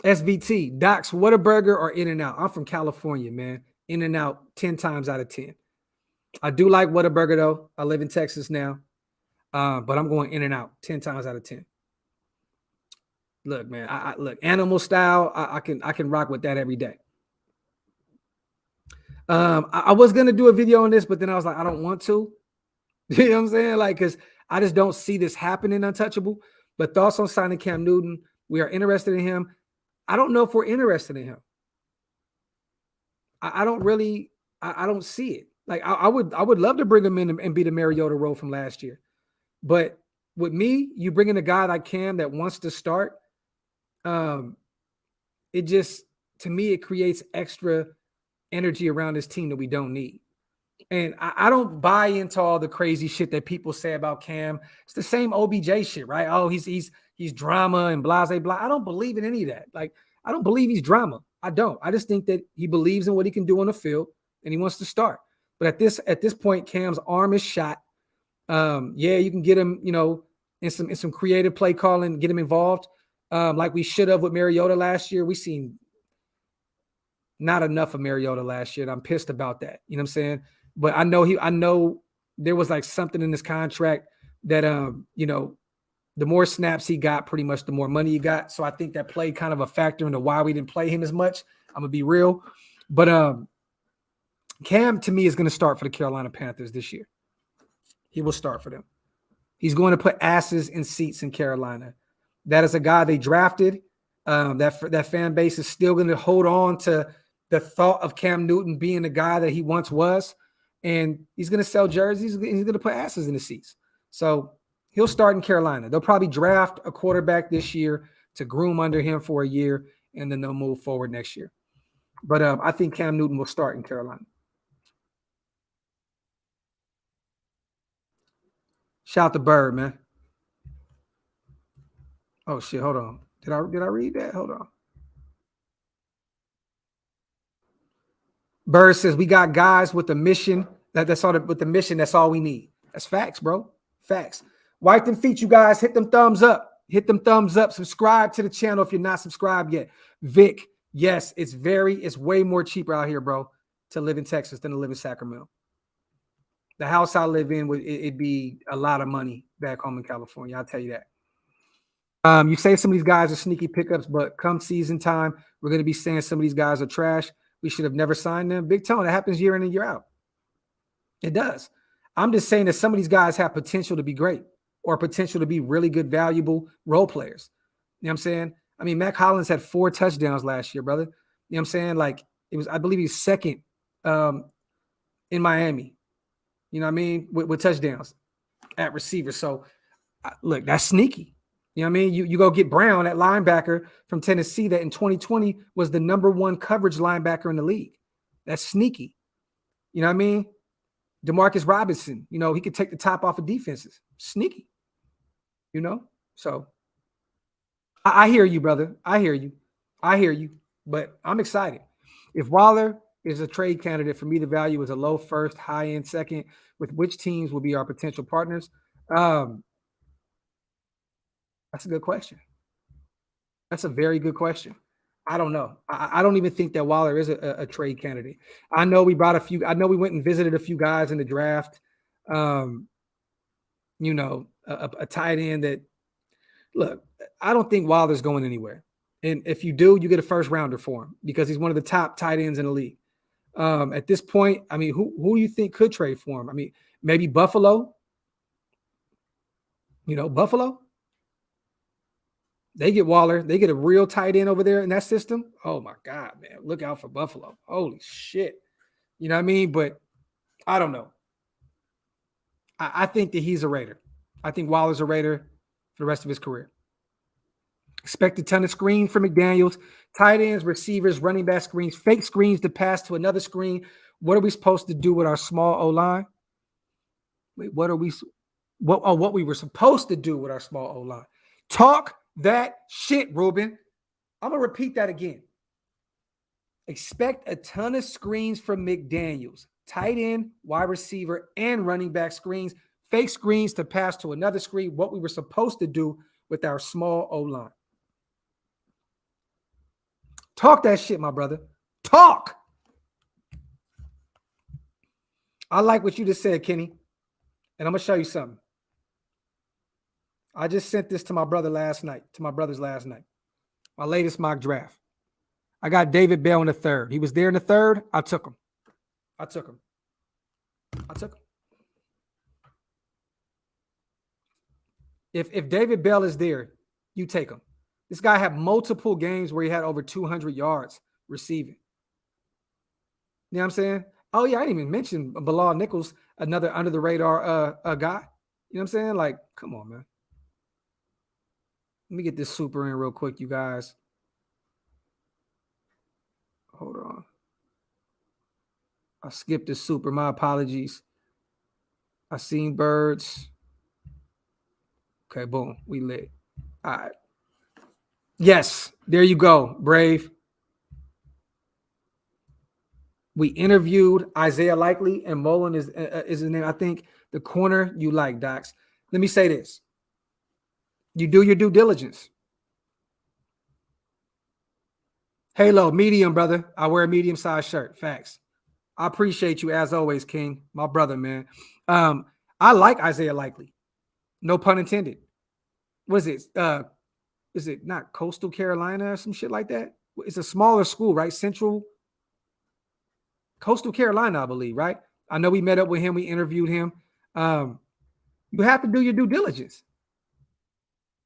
SVT, Doc's Whataburger or In-N-Out? I'm from California, man. In-N-Out 10 times out of 10. I do like Whataburger, though. I live in Texas now. But I'm going In-N-Out 10 times out of 10. Look, man, I look, animal style, I can rock with that every day. I was gonna do a video on this, but then I was like, I don't want to. You know what I'm saying? Like, because I just don't see this happening untouchable. But thoughts on signing Cam Newton? We are interested in him. I don't know if we're interested in him. I don't really, I don't see it. Like, I would love to bring him in and be the Mariota role from last year. But with me, you bring in a guy like Cam that wants to start, it just, to me, it creates extra energy around this team that we don't need. And I don't buy into all the crazy shit that people say about Cam. It's the same OBJ shit, right? Oh, he's drama and blah, blah, blah. I don't believe in any of that. Like, I don't believe he's drama. I don't. I just think that he believes in what he can do on the field and he wants to start. But at this point, Cam's arm is shot. Yeah, you can get him, in some creative play calling, get him involved. Like we should have with Mariota last year. We seen not enough of Mariota last year, and I'm pissed about that. You know what I'm saying? But I know there was like something in this contract that the more snaps he got, pretty much the more money he got. So I think that played kind of a factor into why we didn't play him as much. I'm gonna be real. But Cam, to me, is going to start for the Carolina Panthers this year. He will start for them. He's going to put asses in seats in Carolina. That is a guy they drafted. That fan base is still going to hold on to the thought of Cam Newton being the guy that he once was. And he's going to sell jerseys. He's going to put asses in the seats. So he'll start in Carolina. They'll probably draft a quarterback this year to groom under him for a year, and then they'll move forward next year. But I think Cam Newton will start in Carolina. Shout out to Bird, man. Oh shit, hold on. Did I read that? Hold on. Bird says we got guys with the mission. That's all we need. That's facts, bro. Facts. Wipe them feet, you guys. Hit them thumbs up. Hit them thumbs up. Subscribe to the channel if you're not subscribed yet. Vic, yes, it's way more cheaper out here, bro, to live in Texas than to live in Sacramento. The house I live in, it'd be a lot of money back home in California. I'll tell you that. You say some of these guys are sneaky pickups, but come season time, we're going to be saying some of these guys are trash. We should have never signed them. Big Tone, it happens year in and year out. It does. I'm just saying that some of these guys have potential to be great or potential to be really good, valuable role players. You know what I'm saying? I mean, Mac Hollins had 4 touchdowns last year, brother. You know what I'm saying? Like, I believe he's second in Miami. You know what I mean? With touchdowns at receiver. So, look, that's sneaky. You know what I mean? You go get Brown at linebacker from Tennessee that in 2020 was the #1 coverage linebacker in the league. That's sneaky. You know what I mean? Demarcus Robinson, he could take the top off of defenses. Sneaky. So I hear you, brother. I hear you. But I'm excited. If Waller is a trade candidate, for me, the value is a low first, high end second. With which teams will be our potential partners? That's a good question. That's a very good question. I don't know. I don't even think that Waller is a trade candidate. I know we brought I know we went and visited a few guys in the draft. A tight end that, look, I don't think Waller's going anywhere. And if you do, you get a first rounder for him because he's one of the top tight ends in the league. At this point, I mean, who do you think could trade for him? I mean, maybe Buffalo. Buffalo. They get Waller. They get a real tight end over there in that system. Oh, my God, man. Look out for Buffalo. Holy shit. You know what I mean? But I don't know. I think that he's a Raider. I think Waller's a Raider for the rest of his career. Expect a ton of screens for McDaniels. Tight ends, receivers, running back screens, fake screens to pass to another screen. What are we supposed to do with our small O-line? Wait, what are we what we were supposed to do with our small O-line. Talk that shit, Ruben. I'm going to repeat that again. Expect a ton of screens from McDaniels. Tight end, wide receiver, and running back screens. Fake screens to pass to another screen. What we were supposed to do with our small O-line. Talk that shit, my brother. Talk. I like what you just said, Kenny. And I'm going to show you something. I just sent this to my brother last night, my latest mock draft. I got David Bell in the third. He was there in the third. I took him. If David Bell is there, you take him. This guy had multiple games where he had over 200 yards receiving. You know what I'm saying? Oh, yeah, I didn't even mention Bilal Nichols, another under-the-radar guy. You know what I'm saying? Like, come on, man. Let me get this super in real quick, you guys. Hold on. I skipped the super. My apologies. I seen birds. Okay, boom. We lit. All right. Yes, there you go, Brave. We interviewed Isaiah Likely, and Mullen is his name. I think the corner you like, Docs. Let me say this. You do your due diligence. Halo, medium, brother. I wear a medium-sized shirt. Facts. I appreciate you as always, King. My brother, man. I like Isaiah Likely. No pun intended. What is it? Is it not Coastal Carolina or some shit like that? It's a smaller school, right? Central Coastal Carolina, I believe, right? I know we met up with him. We interviewed him. You have to do your due diligence.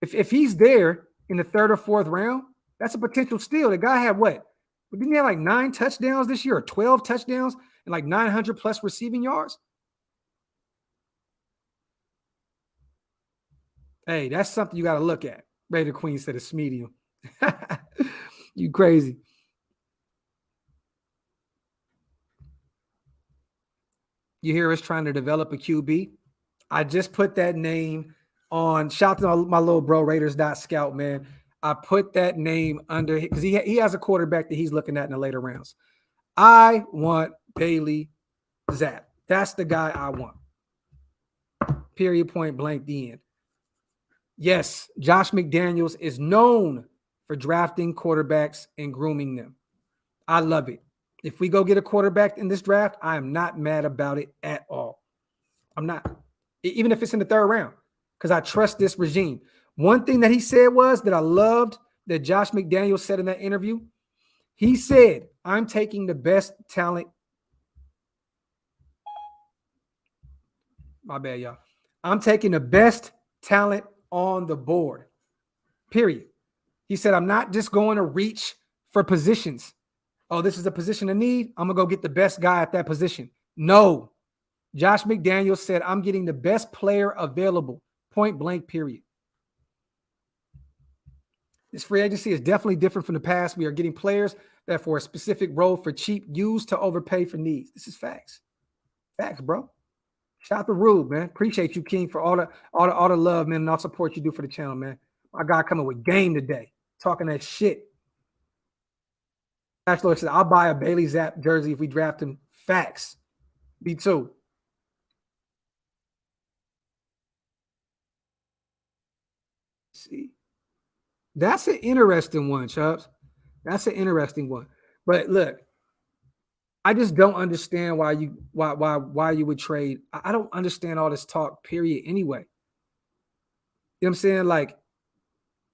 If he's there in the third or fourth round, that's a potential steal. The guy had what? Didn't he have like 9 touchdowns this year or 12 touchdowns and like 900 plus receiving yards? Hey, that's something you got to look at. Raider Queen said it's medium. You crazy. You hear us trying to develop a QB? I just put that name on. Shout out to my little bro, Raiders.scout, man. I put that name under because he has a quarterback that he's looking at in the later rounds. I want Bailey Zapp. That's the guy I want. Period, point blank, the end. Yes, Josh McDaniels is known for drafting quarterbacks and grooming them. I love it. If we go get a quarterback in this draft, I am not mad about it at all. I'm not. Even if it's in the third round, because I trust this regime. One thing that he said was that I loved that Josh McDaniels said in that interview. He said, I'm taking the best talent. My bad, y'all. I'm taking the best talent on the board. Period. He said, I'm not just going to reach for positions. Oh, this is a position of need. I'm going to go get the best guy at that position. No. Josh McDaniels said, I'm getting the best player available. Point blank, period. This free agency is definitely different from the past. We are getting players that for a specific role for cheap, used to overpay for needs. This is facts. Facts, bro. Shout out to Rube, man. Appreciate you, King, for all the love, man, and all support you do for the channel, man. My guy coming with game today. Talking that shit. Bachelor said, I'll buy a Bailey Zapp jersey if we draft him. Facts. B2. See. That's an interesting one, Chubbs. That's an interesting one. But look, I just don't understand why you would trade. I don't understand all this talk, period, anyway. You know what I'm saying? Like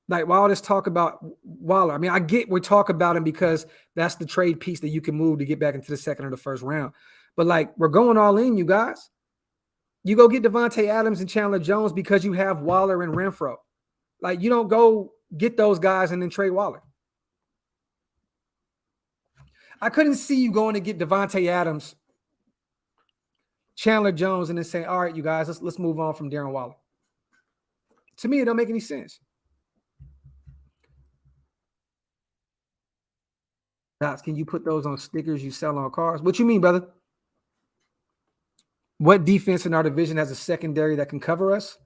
why all this talk about Waller? I mean, I get we're talking about him because that's the trade piece that you can move to get back into the second or the first round. But like, we're going all in, you guys. You go get Devontae Adams and Chandler Jones because you have Waller and Renfro. Like, you don't go get those guys and then trade Waller. I couldn't see you going to get Devontae Adams, Chandler Jones, and then saying, all right, you guys, let's move on from Darren Waller. To me, it don't make any sense. Dots, can you put those on stickers you sell on cars? What you mean, brother? What defense in our division has a secondary that can cover us?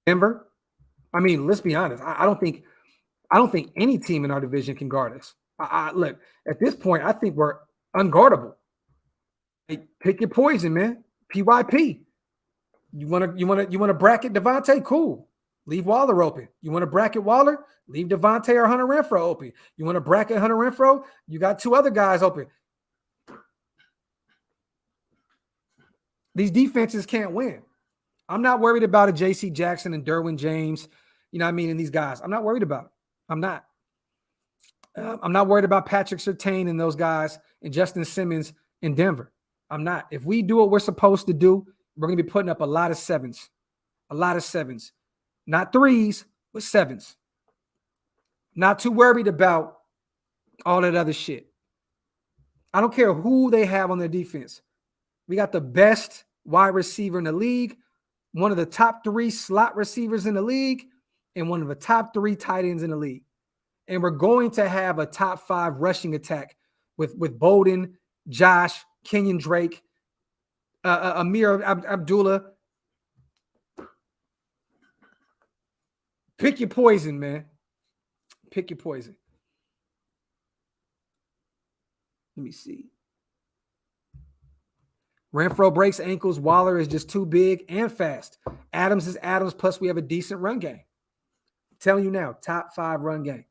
Denver. I mean, let's be honest. I don't think any team in our division can guard us. Look, at this point, I think we're unguardable. Hey, pick your poison, man. PYP. You want to bracket Devontae? Cool. Leave Waller open. You want to bracket Waller? Leave Devontae or Hunter Renfrow open. You want to bracket Hunter Renfrow? You got two other guys open. These defenses can't win. I'm not worried about a J.C. Jackson and Derwin James, you know what I mean, and these guys. I'm not worried about it. I'm not. I'm not worried about Patrick Surtain and those guys and Justin Simmons in Denver. I'm not. If we do what we're supposed to do, we're going to be putting up a lot of sevens. A lot of sevens. Not threes, but sevens. Not too worried about all that other shit. I don't care who they have on their defense. We got the best wide receiver in the league, one of the top 3 slot receivers in the league, and one of the top 3 tight ends in the league. And we're going to have a top 5 rushing attack with Bolden, Josh, Kenyon Drake, Amir Abdullah. Pick your poison, man. Pick your poison. Let me see. Renfrow breaks ankles. Waller is just too big and fast. Adams is Adams, plus we have a decent run game. I'm telling you now, top 5 run game.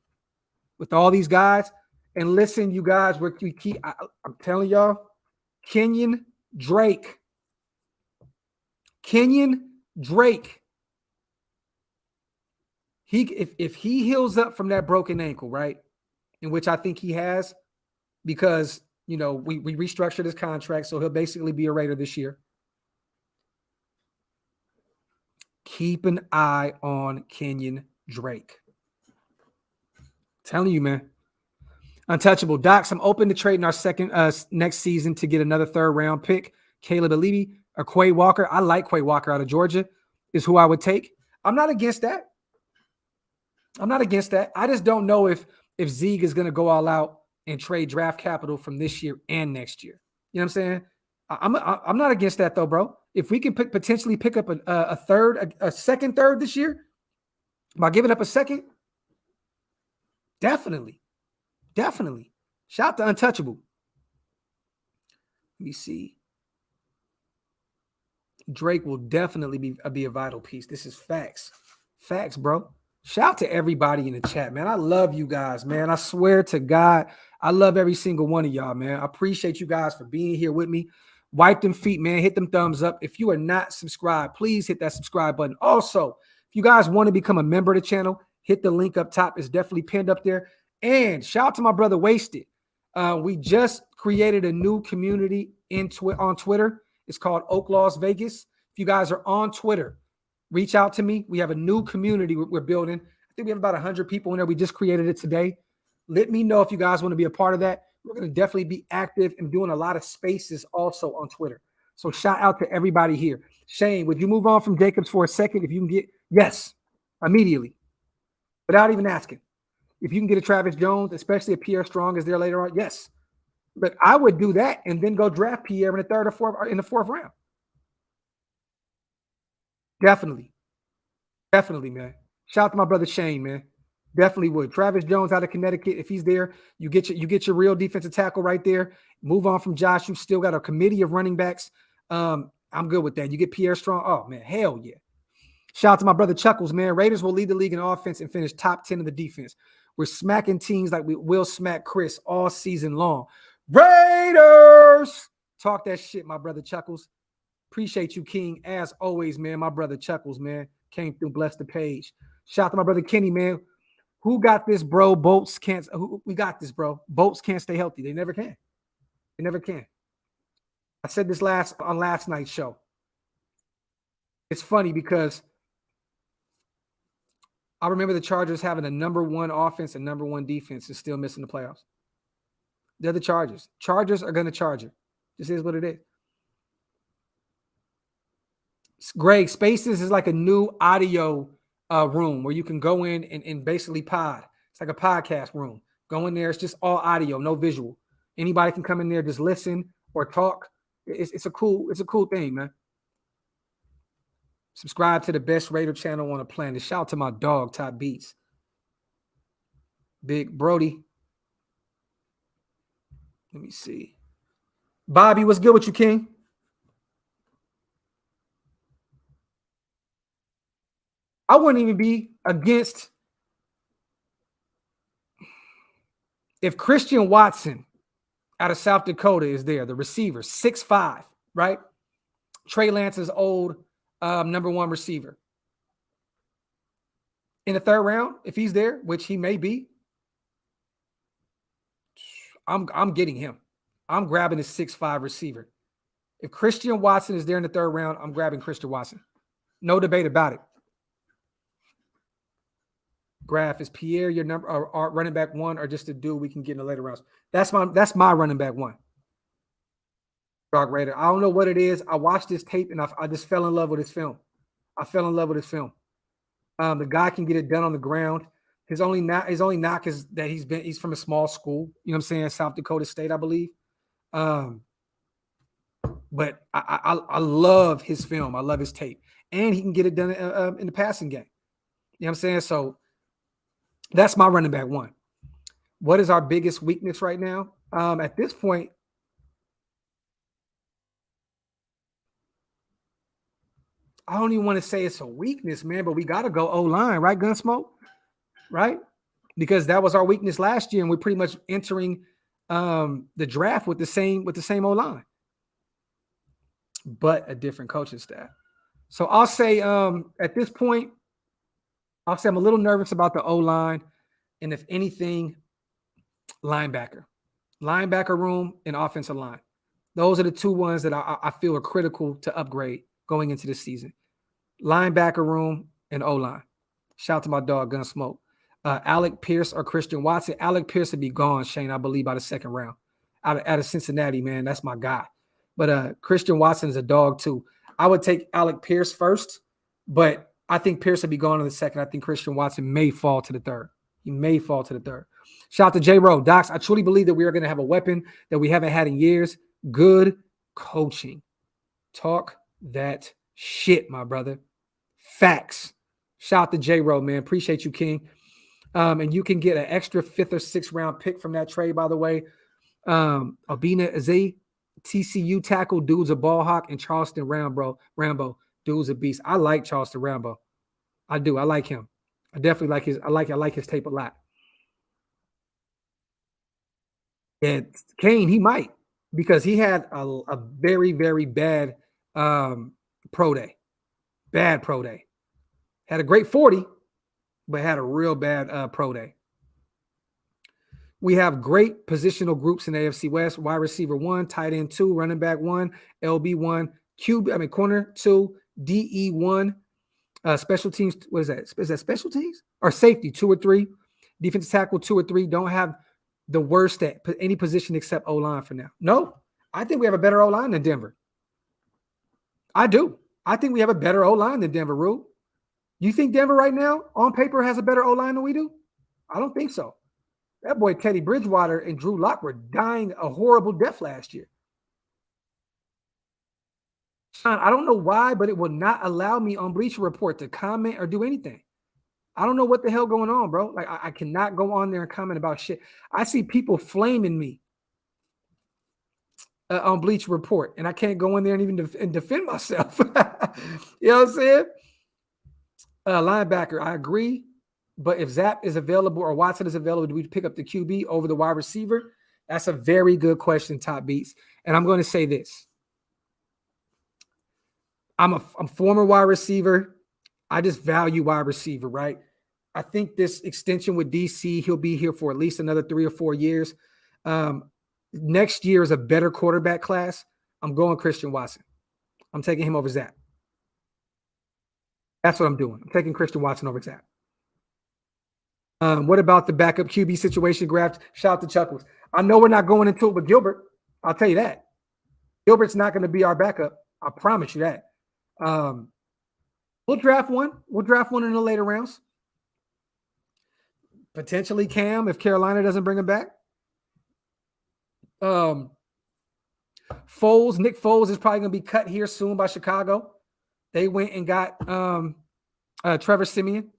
With all these guys. And listen, you guys, I'm telling y'all, Kenyon Drake. Kenyon Drake. If he heals up from that broken ankle, right, in which I think he has, because, you know, we restructured his contract, so he'll basically be a Raider this year. Keep an eye on Kenyon Drake. I'm telling you, man. Untouchable. Docs, I'm open to trading our second next season to get another 3rd round pick. Caleb Alibi or Quay Walker. I like Quay Walker out of Georgia is who I would take. I'm not against that. I just don't know if Zeke is going to go all out and trade draft capital from this year and next year. You know what I'm saying? I'm not against that though, bro. If we can potentially pick up a second third this year by giving up a second, definitely. Shout out to Untouchable. Let me see. Drake will definitely be a vital piece. This is facts. Facts, bro. Shout out to everybody in the chat, man. I love you guys, man. I swear to God, I love every single one of y'all, man. I appreciate you guys for being here with me. Wipe them feet, man. Hit them thumbs up. If you are not subscribed, please hit that subscribe button. Also, if you guys want to become a member of the channel, hit the link up top. It's definitely pinned up there. And shout out to my brother Wasted. We just created a new community on Twitter. It's called Oaklosvegas. If you guys are on Twitter, reach out to me. We have a new community we're building. I think we have about 100 people in there. We just created it today. Let me know if you guys want to be a part of that. We're going to definitely be active and doing a lot of spaces also on Twitter. So shout out to everybody here. Shane, would you move on from Jacobs for a second? If you can get, yes, immediately, without even asking. If you can get a Travis Jones, especially if Pierre Strong is there later on, yes. But I would do that and then go draft Pierre in the 3rd or 4th, in the 4th round. Definitely, man. Shout out to my brother Shane, man. Definitely would. Travis Jones out of Connecticut. If he's there, you get your real defensive tackle right there. Move on from Josh. You still got a committee of running backs. I'm good with that. You get Pierre Strong. Oh man, hell yeah. Shout out to my brother Chuckles, man. Raiders will lead the league in offense and finish top 10 in the defense. We're smacking teams like we will smack Chris all season long. Raiders! Talk that shit, my brother Chuckles. Appreciate you, King. As always, man, my brother Chuckles, man, came through, blessed the page. Shout out to my brother Kenny, man. Who got this, bro? Bolts can't. We got this, bro. Bolts can't stay healthy. They never can. They never can. I said this on last night's show. It's funny because I remember the Chargers having a number 1 offense and number 1 defense and still missing the playoffs. They're the Chargers. Chargers are going to charge it. This is what it is. Greg, Spaces is like a new audio room where you can go in and basically pod. It's like a podcast room. Go in there. It's just all audio, no visual. Anybody can come in there, just listen or talk It's a cool thing, man. Subscribe to the best Raider channel on the planet. Shout out to my dog, Top Beats. Big Brody. Let me see. Bobby, what's good with you, King? I wouldn't even be against if Christian Watson out of South Dakota is there, the receiver, 6'5", right? Trey Lance's old number one receiver. In the third round, if he's there, which he may be, I'm getting him. I'm grabbing his 6'5" receiver. If Christian Watson is there in the third round, I'm grabbing Christian Watson. No debate about it. Graphk, is Pierre your number or running back one, or just a dude we can get in the later rounds? That's my running back one. Dark Raider. I don't know what it is. I watched this tape and I just fell in love with his film. The guy can get it done on the ground. His only knock is that he's from a small school. You know what I'm saying? South Dakota State, I believe. But I love his film. I love his tape, and he can get it done in the passing game. You know what I'm saying? So that's my running back one. What is our biggest weakness right now? At this point, I don't even want to say it's a weakness, man, but we got to go O-line, right, Gunsmoke? Right? Because that was our weakness last year, and we're pretty much entering the draft with the same O-line, but a different coaching staff. So I'll say at this point, I'm a little nervous about the O-line, and if anything, linebacker room and offensive line. Those are the two ones that I feel are critical to upgrade going into this season. Linebacker room and O-line. Shout out to my dog, Gunsmoke. Alec Pierce or Christian Watson. Alec Pierce would be gone, Shane, I believe, by the second round. Out of Cincinnati, man. That's my guy. But Christian Watson is a dog, too. I would take Alec Pierce first, but I think Pierce would be gone in the second. I think Christian Watson may fall to the third. He may fall to the third. Shout out to J-Row. Docs, I truly believe that we are going to have a weapon that we haven't had in years. Good coaching. Talk that shit, my brother. Facts. Shout out to J-Row, man. Appreciate you, King. And you can get an extra 5th or 6th round pick from that trade, by the way. Abina Azee, TCU tackle, dude's a ball hawk, and Charleston Rambo, dude's a beast. I like Charleston Rambo. I do. I like him. I definitely like his. I like his tape a lot. And Kane, he might, because he had a very, very bad pro day. Bad pro day. Had a great 40, but had a real bad pro day. We have great positional groups in AFC West. Wide receiver 1, tight end 2, running back 1, LB 1, corner 2, DE 1, special teams. What is that? Is that special teams? Or safety 2 or 3, defensive tackle 2 or 3. Don't have the worst at any position except O-line for now. No, I think we have a better O-line than Denver. I do. I think we have a better O-line than Denver, Rue. You think Denver right now on paper has a better O-line than we do? I don't think so. That boy Teddy Bridgewater and Drew Lock were dying a horrible death last year. Sean, I don't know why, but it will not allow me on Bleacher Report to comment or do anything. I don't know what the hell going on, bro. Like, I cannot go on there and comment about shit. I see people flaming me on Bleacher Report, and I can't go in there and even defend myself. You know what I'm saying? Linebacker, I agree. But if Zapp is available or Watson is available, do we pick up the QB over the wide receiver? That's a very good question, Top Beats. And I'm going to say this. I'm a former wide receiver. I just value wide receiver, right? I think this extension with DC, he'll be here for at least another 3 or 4 years. Next year is a better quarterback class. I'm going Christian Watson. I'm taking him over Zapp. That's what I'm doing. I'm taking Christian Watson over Zapp. What about the backup QB situation, Graphk? Shout out to Chuckles. I know we're not going into it with Gilbert. I'll tell you that. Gilbert's not going to be our backup. I promise you that. We'll draft one. We'll draft one in the later rounds. Potentially Cam if Carolina doesn't bring him back. Nick Foles is probably going to be cut here soon by Chicago. They went and got Trevor Siemian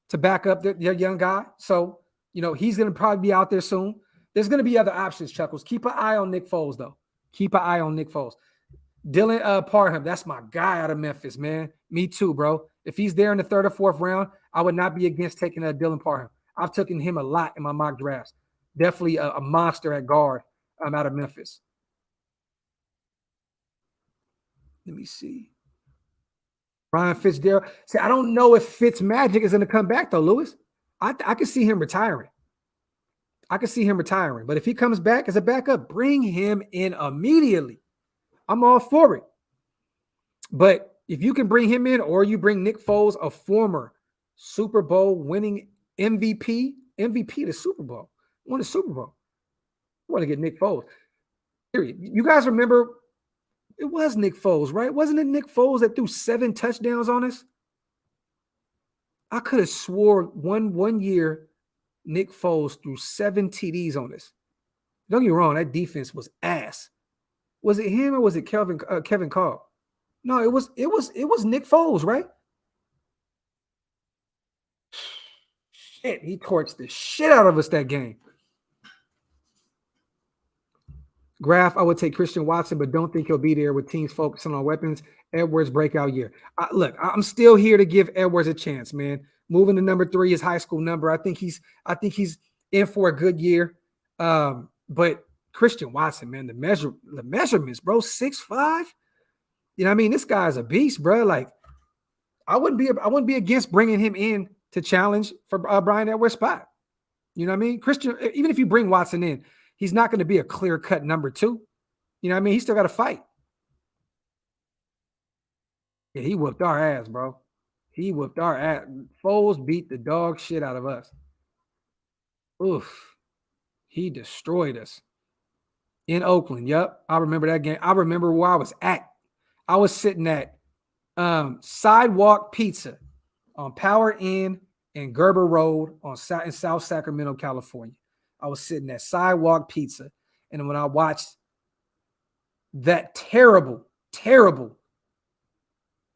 to back up their young guy. So, he's going to probably be out there soon. There's going to be other options, Chuckles. Keep an eye on Nick Foles, though. Keep an eye on Nick Foles. Dylan Parham, that's my guy out of Memphis, man. Me too, bro. If he's there in the 3rd or 4th round, I would not be against taking Dylan Parham. I've taken him a lot in my mock drafts. Definitely a monster at guard out of Memphis. Let me see. Ryan Fitzgerald. See, I don't know if Fitzmagic is going to come back, though, Lewis. I can see him retiring. But if he comes back as a backup, bring him in immediately. I'm all for it. But if you can bring him in, or you bring Nick Foles, a former Super Bowl winning MVP of the Super Bowl, won the Super Bowl. I want to get Nick Foles. Period. You guys remember it was Nick Foles, right? Wasn't it Nick Foles that threw 7 touchdowns on us? I could have swore one year Nick Foles threw 7 TDs on us. Don't get me wrong, that defense was ass. Was it him or was it Kevin Carl? No, it was Nick Foles, right? Shit, he torched the shit out of us that game. Graphk, I would take Christian Watson, but don't think he'll be there with teams focusing on weapons. Edwards breakout year. Look, I'm still here to give Edwards a chance, man. Moving to number 3, his high school number. I think he's in for a good year. But Christian Watson, man, the measurements, bro, 6'5". You know what I mean? This guy's a beast, bro. Like, I wouldn't be against bringing him in to challenge for Brian Edwards' spot. You know what I mean? Christian, even if you bring Watson in, he's not going to be a clear-cut number 2. You know what I mean? He's still got to fight. Yeah, he whooped our ass, bro. He whooped our ass. Foles beat the dog shit out of us. Oof. He destroyed us. In Oakland, yep. I remember that game. I remember where I was at. I was sitting at Sidewalk Pizza on Power Inn and Gerber Road in South Sacramento, California. I was sitting at Sidewalk Pizza. And when I watched that terrible,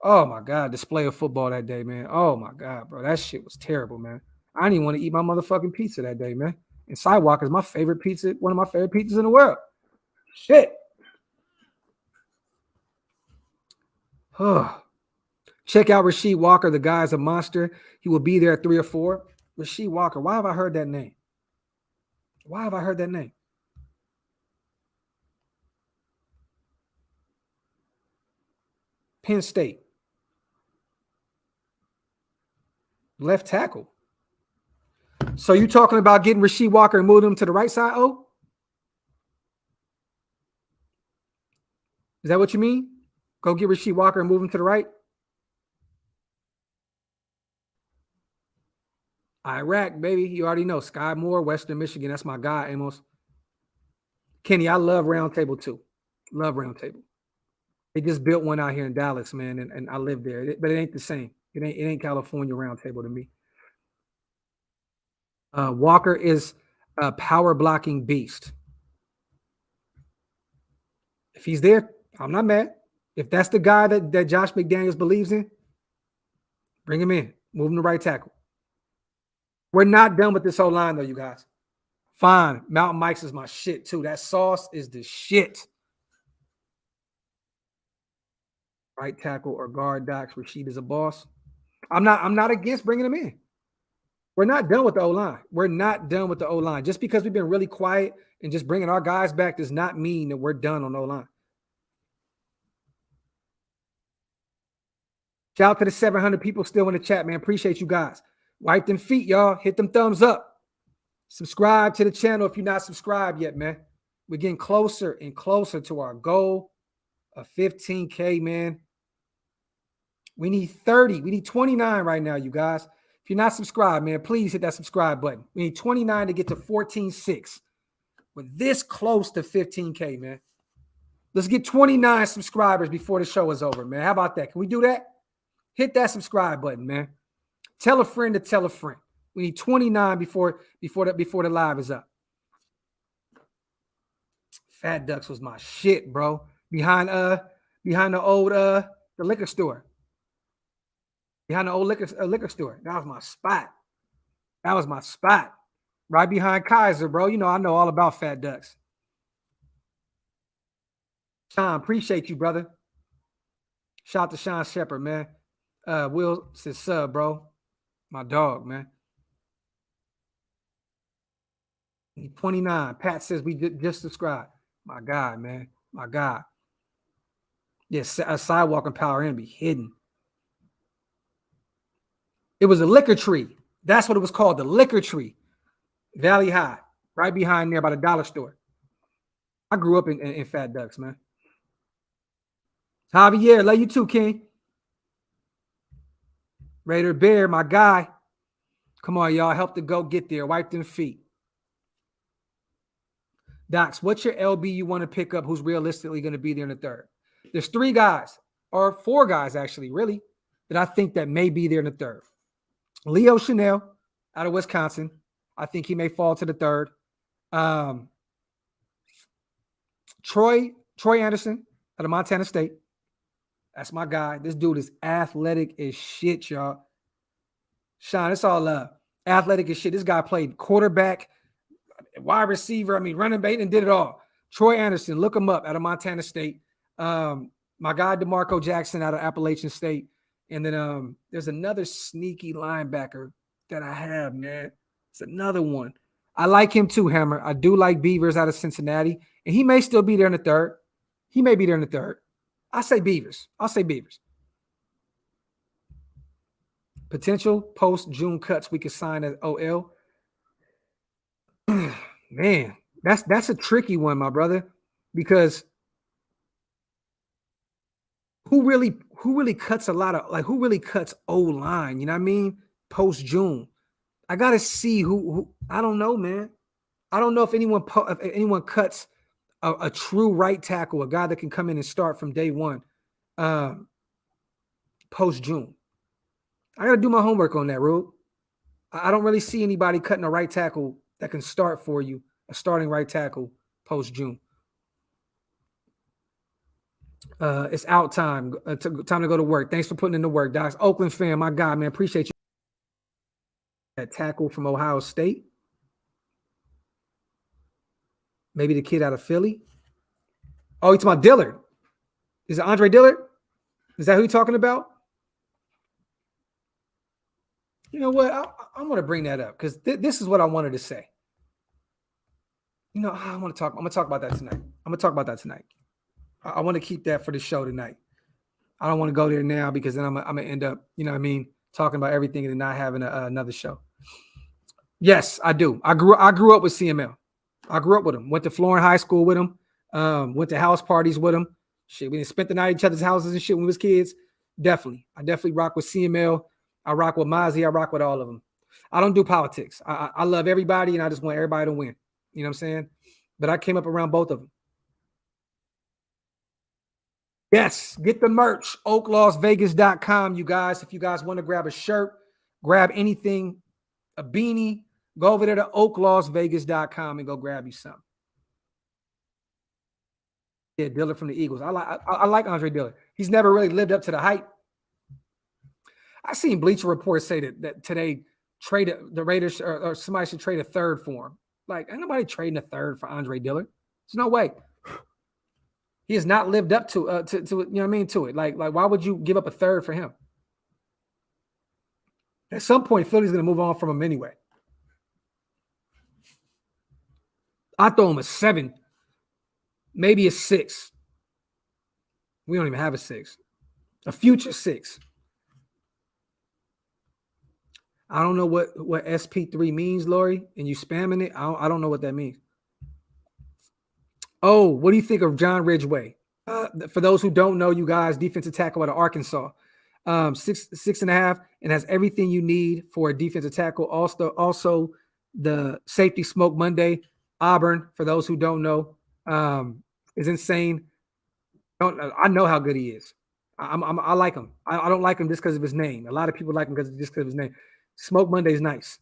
oh my God, display of football that day, man. Oh my God, bro. That shit was terrible, man. I didn't even want to eat my motherfucking pizza that day, man. And Sidewalk is my favorite pizza, one of my favorite pizzas in the world. Shit. Check out Rasheed Walker. The guy's a monster. He will be there at 3 or 4. Rasheed Walker. Why have I heard that name? Penn State. Left tackle. So you talking about getting Rasheed Walker and moving him to the right side, oh? Is that what you mean? Go get Rasheed Walker and move him to the right? Iraq, baby. You already know. Sky Moore, Western Michigan. That's my guy, Amos. Kenny, I love Roundtable too. Love Roundtable. They just built one out here in Dallas, man, and I live there. But it ain't the same. It ain't California Roundtable to me. Walker is a power blocking beast. If he's there, I'm not mad. If that's the guy that Josh McDaniels believes in, bring him in. Move him to right tackle. We're not done with this whole line, though, you guys. Fine. Mountain Mike's is my shit, too. That sauce is the shit. Right tackle or guard Docs. Rasheed is a boss. I'm not against bringing him in. We're not done with the O-line. Just because we've been really quiet and just bringing our guys back does not mean that we're done on O-line. Shout out to the 700 people still in the chat, man. Appreciate you guys. Wipe them feet, y'all. Hit them thumbs up. Subscribe to the channel if you're not subscribed yet, man. We're getting closer and closer to our goal of 15K, man. We need 30. We need 29 right now, you guys. If you're not subscribed, man, please hit that subscribe button. We need 29 to get to 14.6. We're this close to 15K, man. Let's get 29 subscribers before the show is over, man. How about that? Can we do that? Hit that subscribe button, man. Tell a friend to tell a friend. We need 29 before the live is up. Fat Ducks was my shit, bro. Behind the old the liquor store. Behind the old liquor store. That was my spot. That was my spot. Right behind Kaiser, bro. You know, I know all about Fat Ducks. Sean, appreciate you, brother. Shout out to Sean Shepard, man. Will says sub, bro. My dog, man. 29. Pat says we just subscribed. My God, man. My God. Yes, a sidewalk and power in be hidden. It was a liquor tree. That's what it was called, the liquor tree. Valley High, right behind there by the dollar store. I grew up in Fat Ducks, man. Javier, love you too, King. Raider Bear, my guy. Come on, y'all. Help the GOAT get there. Wipe them feet. Docs, what's your LB you want to pick up who's realistically going to be there in the third? There's 3 guys, or 4 guys, actually, really, that I think that may be there in the third. Leo Chanel out of Wisconsin. I think he may fall to the third. Troy Anderson out of Montana State. That's my guy. This dude is athletic as shit, y'all. Sean, it's all athletic as shit. This guy played quarterback, wide receiver, running back, and did it all. Troy Anderson, look him up out of Montana State. My guy DeMarco Jackson out of Appalachian State. And then there's another sneaky linebacker that I have, man. It's another one. I like him too, Hammer. I do like Beavers out of Cincinnati. And he may still be there in the third. He may be there in the third. I'll say Beavers. Potential post-June cuts we could sign as OL. Man, that's a tricky one, my brother, because who really cuts a lot of, who really cuts O-line, you know what I mean? Post-June. I got to see who I don't know, man. I don't know if anyone cuts a true right tackle, a guy that can come in and start from day one, post-June. I got to do my homework on that, Rube. I don't really see anybody cutting a right tackle that can start for you, a starting right tackle post-June. It's out time. Time to go to work. Thanks for putting in the work, Docs. Oakland fan, my God, man. Appreciate you. That tackle from Ohio State. Maybe the kid out of Philly. Oh, it's my Dillard. Is it Andre Dillard? Is that who you're talking about? You know what? I'm going to bring that up because this is what I wanted to say. You know, I'm going to talk about that tonight. I want to keep that for the show tonight. I don't want to go there now because then I'm going to end up, you know what I mean, talking about everything and not having another show. Yes, I do. I grew up with CML. I grew up with him. Went to Florence High School with him. Went to house parties with him. Shit, we spent the night at each other's houses and shit when we was kids. Definitely. I definitely rock with CML. I rock with Mozzie. I rock with all of them. I don't do politics. I love everybody and I just want everybody to win. You know what I'm saying? But I came up around both of them. Yes, get the merch. Oaklosvegas.com, you guys. If you guys want to grab a shirt, grab anything, a beanie, go over there to Oaklosvegas.com and go grab you some. Yeah, Dillard from the Eagles. I like Andre Dillard. He's never really lived up to the hype. I seen Bleacher Report say that today the Raiders or somebody should trade a third for him. Like, ain't nobody trading a third for Andre Dillard. There's no way. He has not lived up to you know what I mean, to it. Like why would you give up a third for him? At some point, Philly's going to move on from him anyway. I throw him a 7, maybe a 6. We don't even have a 6. A future 6. I don't know what SP3 means, Lori, and you spamming it. I don't know what that means. Oh, what do you think of John Ridgeway? For those who don't know, you guys, defensive tackle out of Arkansas, 6.5, and has everything you need for a defensive tackle. Also the safety Smoke Monday, Auburn. For those who don't know, is insane. I know how good he is. I like him. I don't like him just because of his name. A lot of people like him just because of his name. Smoke Monday is nice.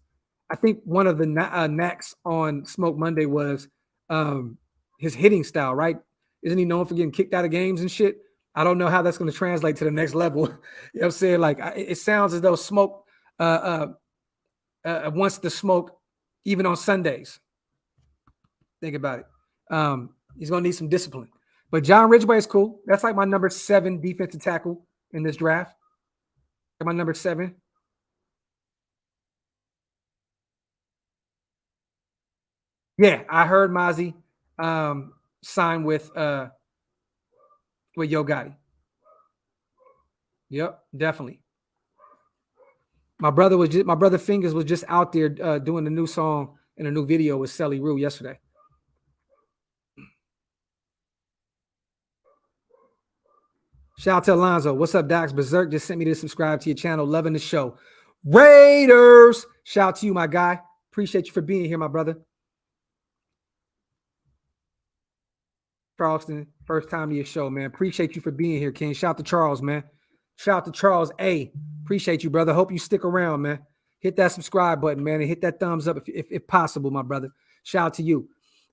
I think one of the knacks on Smoke Monday was his hitting style, right? Isn't he known for getting kicked out of games and shit? I don't know how that's going to translate to the next level. You know what I'm saying? Like, it sounds as though Smoke wants the smoke even on Sundays. Think about it. He's going to need some discipline. But John Ridgeway is cool. That's like my number 7 defensive tackle in this draft. My number 7. Yeah, I heard Mozzie sign with Yo Gotti. Yep, definitely. My brother Fingers was just out there doing a new song and a new video with Selly Rue yesterday. Shout out to Alonzo. What's up, Docs? Berserk just sent me to subscribe to your channel. Loving the show. Raiders. Shout out to you, my guy. Appreciate you for being here, my brother. Charleston, first time to your show, man. Appreciate you for being here, King. Shout out to Charles, man. Shout out to Charles A. Appreciate you, brother. Hope you stick around, man. Hit that subscribe button, man, and hit that thumbs up if possible, my brother. Shout out to you.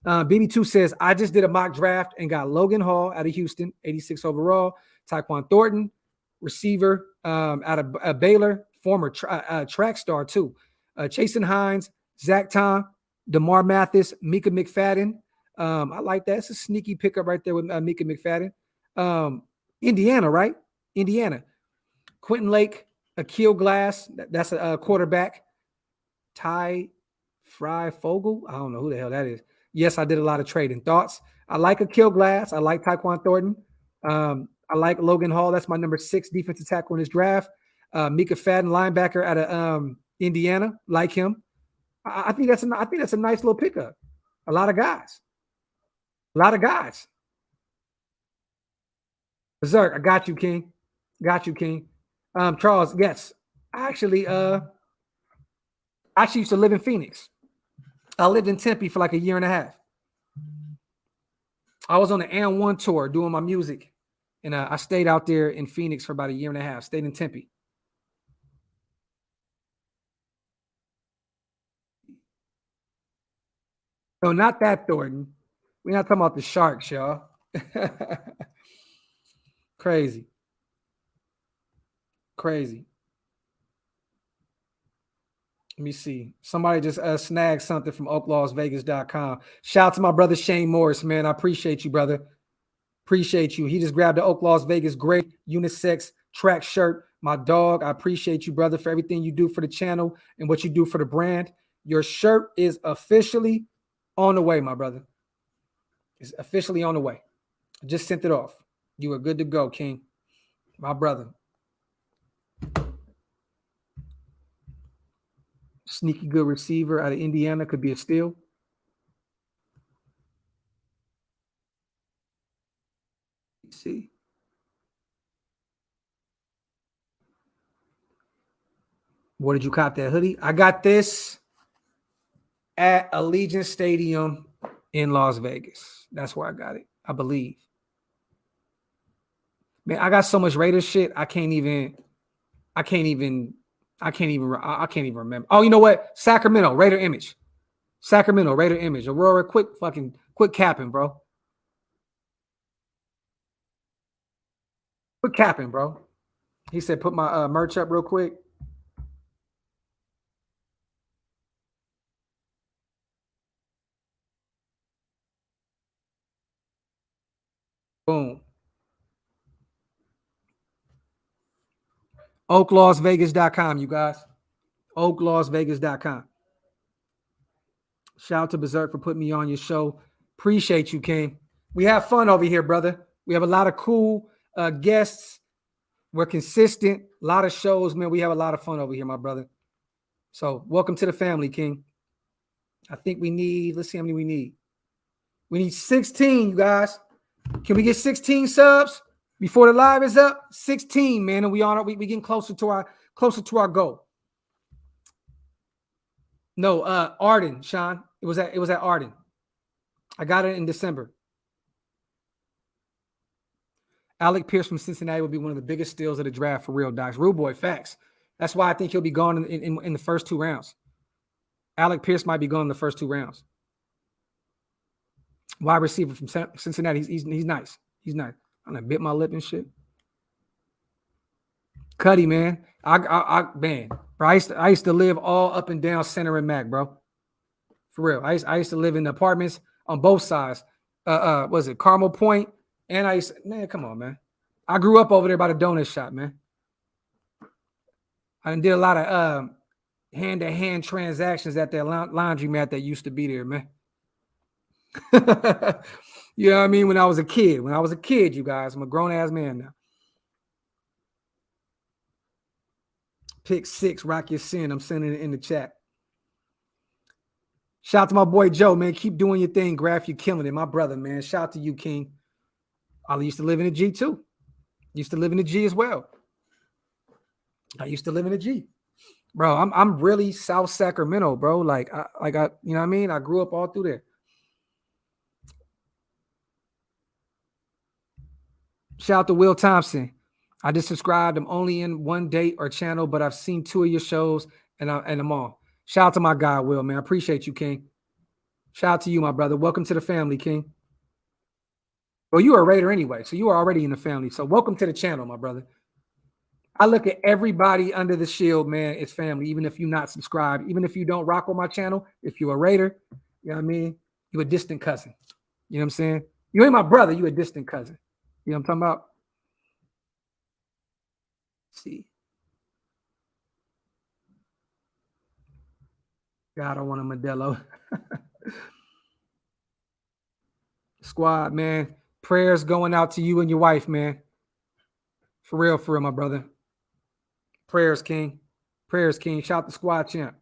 BB2 says, I just did a mock draft and got Logan Hall out of Houston, 86 overall. Tyquan Thornton, receiver out of Baylor, former track star too. Chasen Hines, Zach Tom, DeMar Mathis, Mika McFadden. I like that. It's a sneaky pickup right there with Mika McFadden. Indiana, right? Indiana. Quentin Lake, Akil Glass. That's a quarterback. Ty Fry Fogel. I don't know who the hell that is. Yes, I did a lot of trading. Thoughts? I like Akil Glass. I like Tyquan Thornton. I like Logan Hall. That's my number 6 defensive tackle in this draft. Mika Fadden, linebacker out of Indiana. Like him. I think that's a nice little pickup. A lot of guys. Berserk, I got you, King. Charles, yes. I actually used to live in Phoenix. I lived in Tempe for like a year and a half. I was on the N1 tour doing my music. And I stayed out there in Phoenix for about a year and a half. Stayed in Tempe. No, not that Thornton. We're not talking about the Sharks, y'all. Crazy. Let me see. Somebody just snagged something from Oaklosvegas.com. Shout out to my brother Shane Morris, man. I appreciate you, brother. Appreciate you. He just grabbed the Oak Las Vegas great unisex track shirt. My dog, I appreciate you, brother, for everything you do for the channel and what you do for the brand. Your shirt is officially on the way, my brother. It's officially on the way. I just sent it off. You are good to go, King. My brother. Sneaky good receiver out of Indiana. Could be a steal. See. Where did you cop that hoodie? I got this at Allegiant Stadium in Las Vegas. That's where I got it, I believe. Man, I got so much Raiders shit. I can't even remember. Oh, you know what? Sacramento, Raider image. Aurora, quit capping, bro. Quit capping, bro. He said, put my merch up real quick. Boom. Oaklosvegas.com, you guys. Oaklosvegas.com. Shout out to Berserk for putting me on your show. Appreciate you, King. We have fun over here, brother. We have a lot of cool guests. We're consistent. A lot of shows, man. We have a lot of fun over here, my brother. So welcome to the family, King. I think we need, let's see how many we need. We need 16, you guys. Can we get 16 subs before the live is up? 16, man. And we getting closer to our goal. No, Arden, Sean. It was at Arden. I got it in December. Alec Pierce from Cincinnati will be one of the biggest steals of the draft for real, Docs. Rude boy, facts. That's why I think he'll be gone in the first 2 rounds. Alec Pierce might be gone in the first 2 rounds. Wide receiver from Cincinnati. He's nice. He's nice. I'm gonna bit my lip and shit. Cuddy, man. Man, bro, I used to live all up and down Center and Mac, bro. For real. I used to live in the apartments on both sides. Was it Carmel Point? And man, come on, man. I grew up over there by the donut shop, man. I did a lot of hand-to-hand transactions at that laundromat that used to be there, man. You know what I mean? When I was a kid, you guys, I'm a grown-ass man now. Pick 6, Rock Your Sin. I'm sending it in the chat. Shout out to my boy Joe, man. Keep doing your thing, Graphk. You're killing it. My brother, man. Shout out to you, King. I used to live in the G, too. Used to live in the G as well. I used to live in the G. Bro, I'm really South Sacramento, bro. Like I you know what I mean? I grew up all through there. Shout out to Will Thompson. I just subscribed. I'm only in one date or channel, but I've seen 2 of your shows and I'm on. Shout out to my guy, Will, man. I appreciate you, King. Shout out to you, my brother. Welcome to the family, King. Well, you are a Raider anyway, so you are already in the family. So welcome to the channel, my brother. I look at everybody under the shield, man. It's family, even if you're not subscribed, even if you don't rock on my channel. If you're a Raider, you know what I mean? You're a distant cousin. You know what I'm saying? You ain't my brother. You a distant cousin. You know what I'm talking about? Let's see. God, I want a Modelo. Squad, man. Prayers going out to you and your wife, man. For real, my brother. Prayers, King. Prayers, King. Shout out to Squad Champ.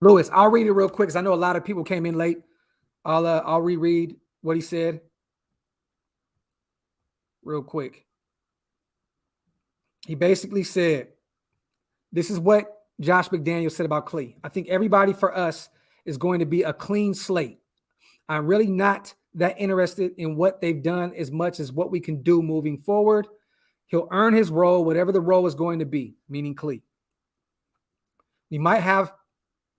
Lewis, I'll read it real quick because I know a lot of people came in late. I'll reread what he said real quick. He basically said, this is what Josh McDaniels said about Clay. I think everybody for us is going to be a clean slate. I'm really not that interested in what they've done as much as what we can do moving forward. He'll earn his role, whatever the role is going to be, meaning Clee. He might have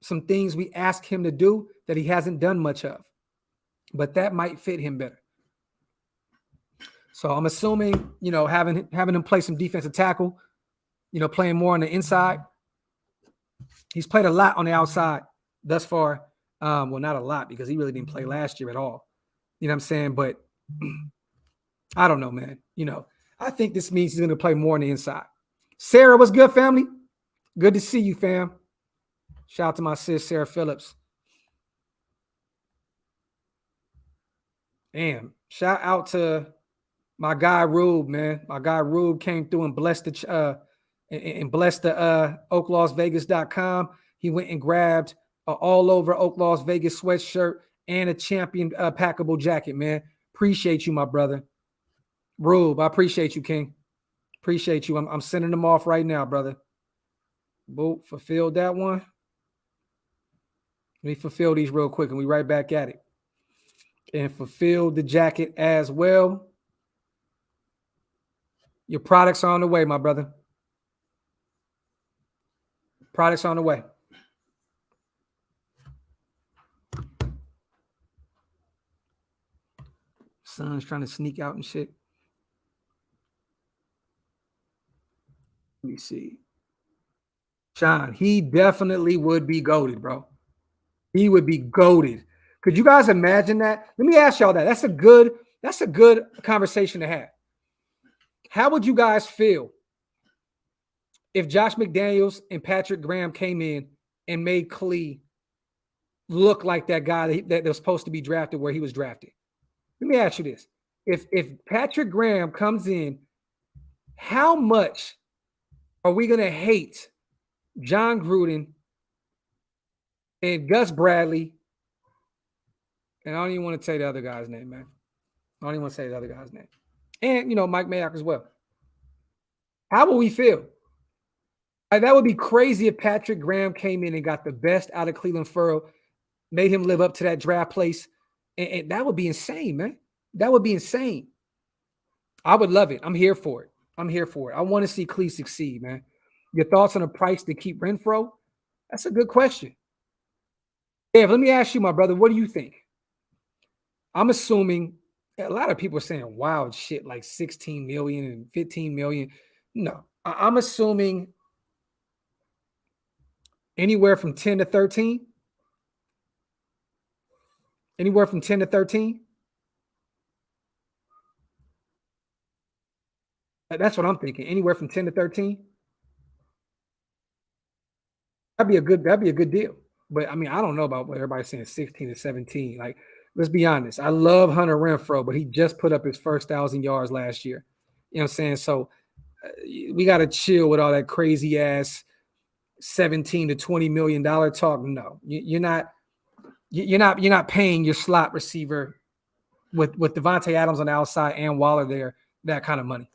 some things we ask him to do that he hasn't done much of, but that might fit him better. So I'm assuming, you know, having him play some defensive tackle, you know, playing more on the inside. He's played a lot on the outside thus far. Well, not a lot because he really didn't play last year at all. You know what I'm saying? But I don't know, man. You know, I think this means he's going to play more on the inside. Sarah, what's good, family? Good to see you, fam. Shout out to my sis, Sarah Phillips. Damn. Shout out to my guy, Rube, man. My guy, Rube, came through and blessed the Oaklosvegas.com. He went and grabbed all over Oak Las Vegas sweatshirt and a champion packable jacket, man. Appreciate you, my brother. Rube, I appreciate you, King. Appreciate you. I'm sending them off right now, brother. Boop, fulfilled that one. Let me fulfill these real quick and we right back at it. And fulfill the jacket as well. Your products are on the way, my brother. Products on the way. Son's trying to sneak out and shit. Let me see. Sean, he definitely would be goated, bro. He would be goated. Could you guys imagine that? Let me ask y'all that. That's a good conversation to have. How would you guys feel if Josh McDaniels and Patrick Graham came in and made Clee look like that guy that was supposed to be drafted where he was drafted? Let me ask you this. If Patrick Graham comes in, how much are we going to hate John Gruden and Gus Bradley? And I don't even want to say the other guy's name, man. I don't even want to say the other guy's name. And, you know, Mike Mayock as well. How will we feel? Like, that would be crazy if Patrick Graham came in and got the best out of Clelin Ferrell, made him live up to that draft place. And that would be insane, man. That would be insane. I would love it. I'm here for it. I want to see Clee succeed, man. Your thoughts on the price to keep Renfro? That's a good question. Dave, let me ask you, my brother, what do you think? I'm assuming a lot of people are saying wild shit like 16 million and 15 million. No, I'm assuming anywhere from 10 to 13. Anywhere from 10 to 13. That's what I'm thinking. Anywhere from 10 to 13. That'd be a good deal. But I mean, I don't know about what everybody's saying 16 to 17. Like, let's be honest. I love Hunter Renfrow, but he just put up his first 1,000 yards last year. You know what I'm saying? So we got to chill with all that crazy ass 17 to 20 million dollar talk. No, you're not paying your slot receiver with Devontae Adams on the outside and Waller there that kind of money.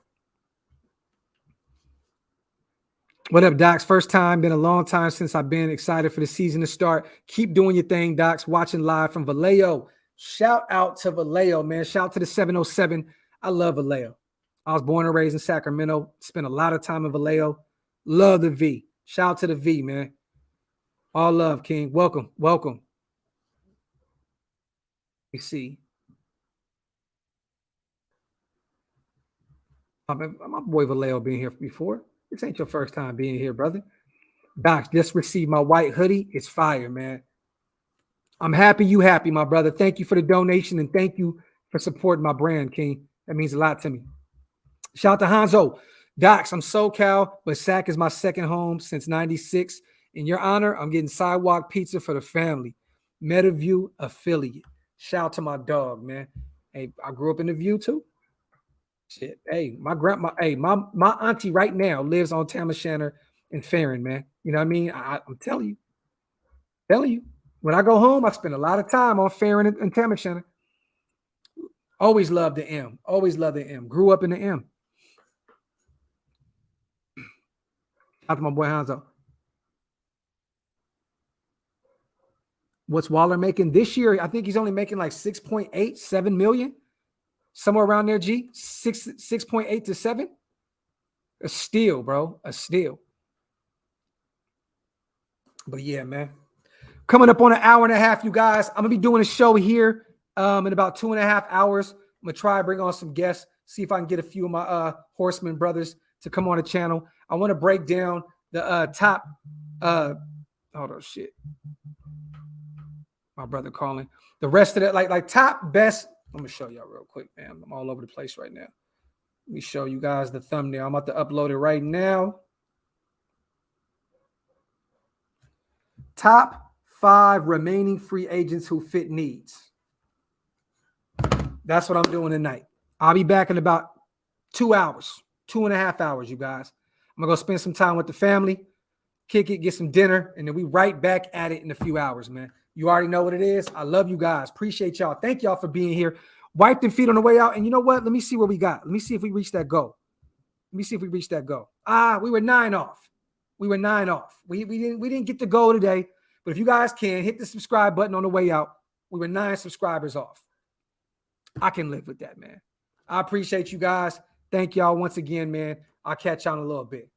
What up, Docs? First time, been a long time since I've been excited for the season to start. Keep doing your thing, Docs. Watching live from Vallejo. Shout out to Vallejo, man. Shout out to the 707. I love Vallejo. I was born and raised in Sacramento. Spent a lot of time in Vallejo. Love the V. Shout out to the V, man. All love, King. Welcome. Welcome. You see. My boy Vallejo being here before. This ain't your first time being here, brother. Doc, just received my white hoodie. It's fire, man. I'm happy you happy, my brother. Thank you for the donation and thank you for supporting my brand, King. That means a lot to me. Shout out to Hanzo. Docs, I'm SoCal, but Sac is my second home since 96. In your honor, I'm getting sidewalk pizza for the family. MetaView affiliate. Shout out to my dog, man. Hey, I grew up in the View too. Shit. Hey, my auntie right now lives on Tamashanner and Farron, man. You know what I mean? I'm telling you. When I go home, I spend a lot of time on Farron and Tamashanner. Always loved the M. Always loved the M. Grew up in the M. Shout out to my boy Hanzo. What's Waller making this year? I think he's only making like 6.8, 7 million. Somewhere around there, G. 6.8 to 7. A steal, bro. A steal. But yeah, man. Coming up on an hour and a half, you guys. I'm going to be doing a show here in about 2.5 hours. I'm going to try to bring on some guests, see if I can get a few of my Horseman brothers to come on the channel. I want to break down the top. Hold on, shit. My brother calling. The rest of it, like top best. Let me show y'all real quick, man. I'm all over the place right now. Let me show you guys the thumbnail. I'm about to upload it right now. Top 5 remaining free agents who fit needs. That's what I'm doing tonight. I'll be back in about 2 hours, 2.5 hours, you guys. I'm going to go spend some time with the family, kick it, get some dinner, and then we right back at it in a few hours, man. You already know what it is. I love you guys. Appreciate y'all. Thank y'all for being here. Wiped them feet on the way out. And you know what? Let me see what we got. Let me see if we reach that goal. We were 9 off. We didn't get the goal today. But if you guys can, hit the subscribe button on the way out. We were 9 subscribers off. I can live with that, man. I appreciate you guys. Thank y'all once again, man. I'll catch y'all in a little bit.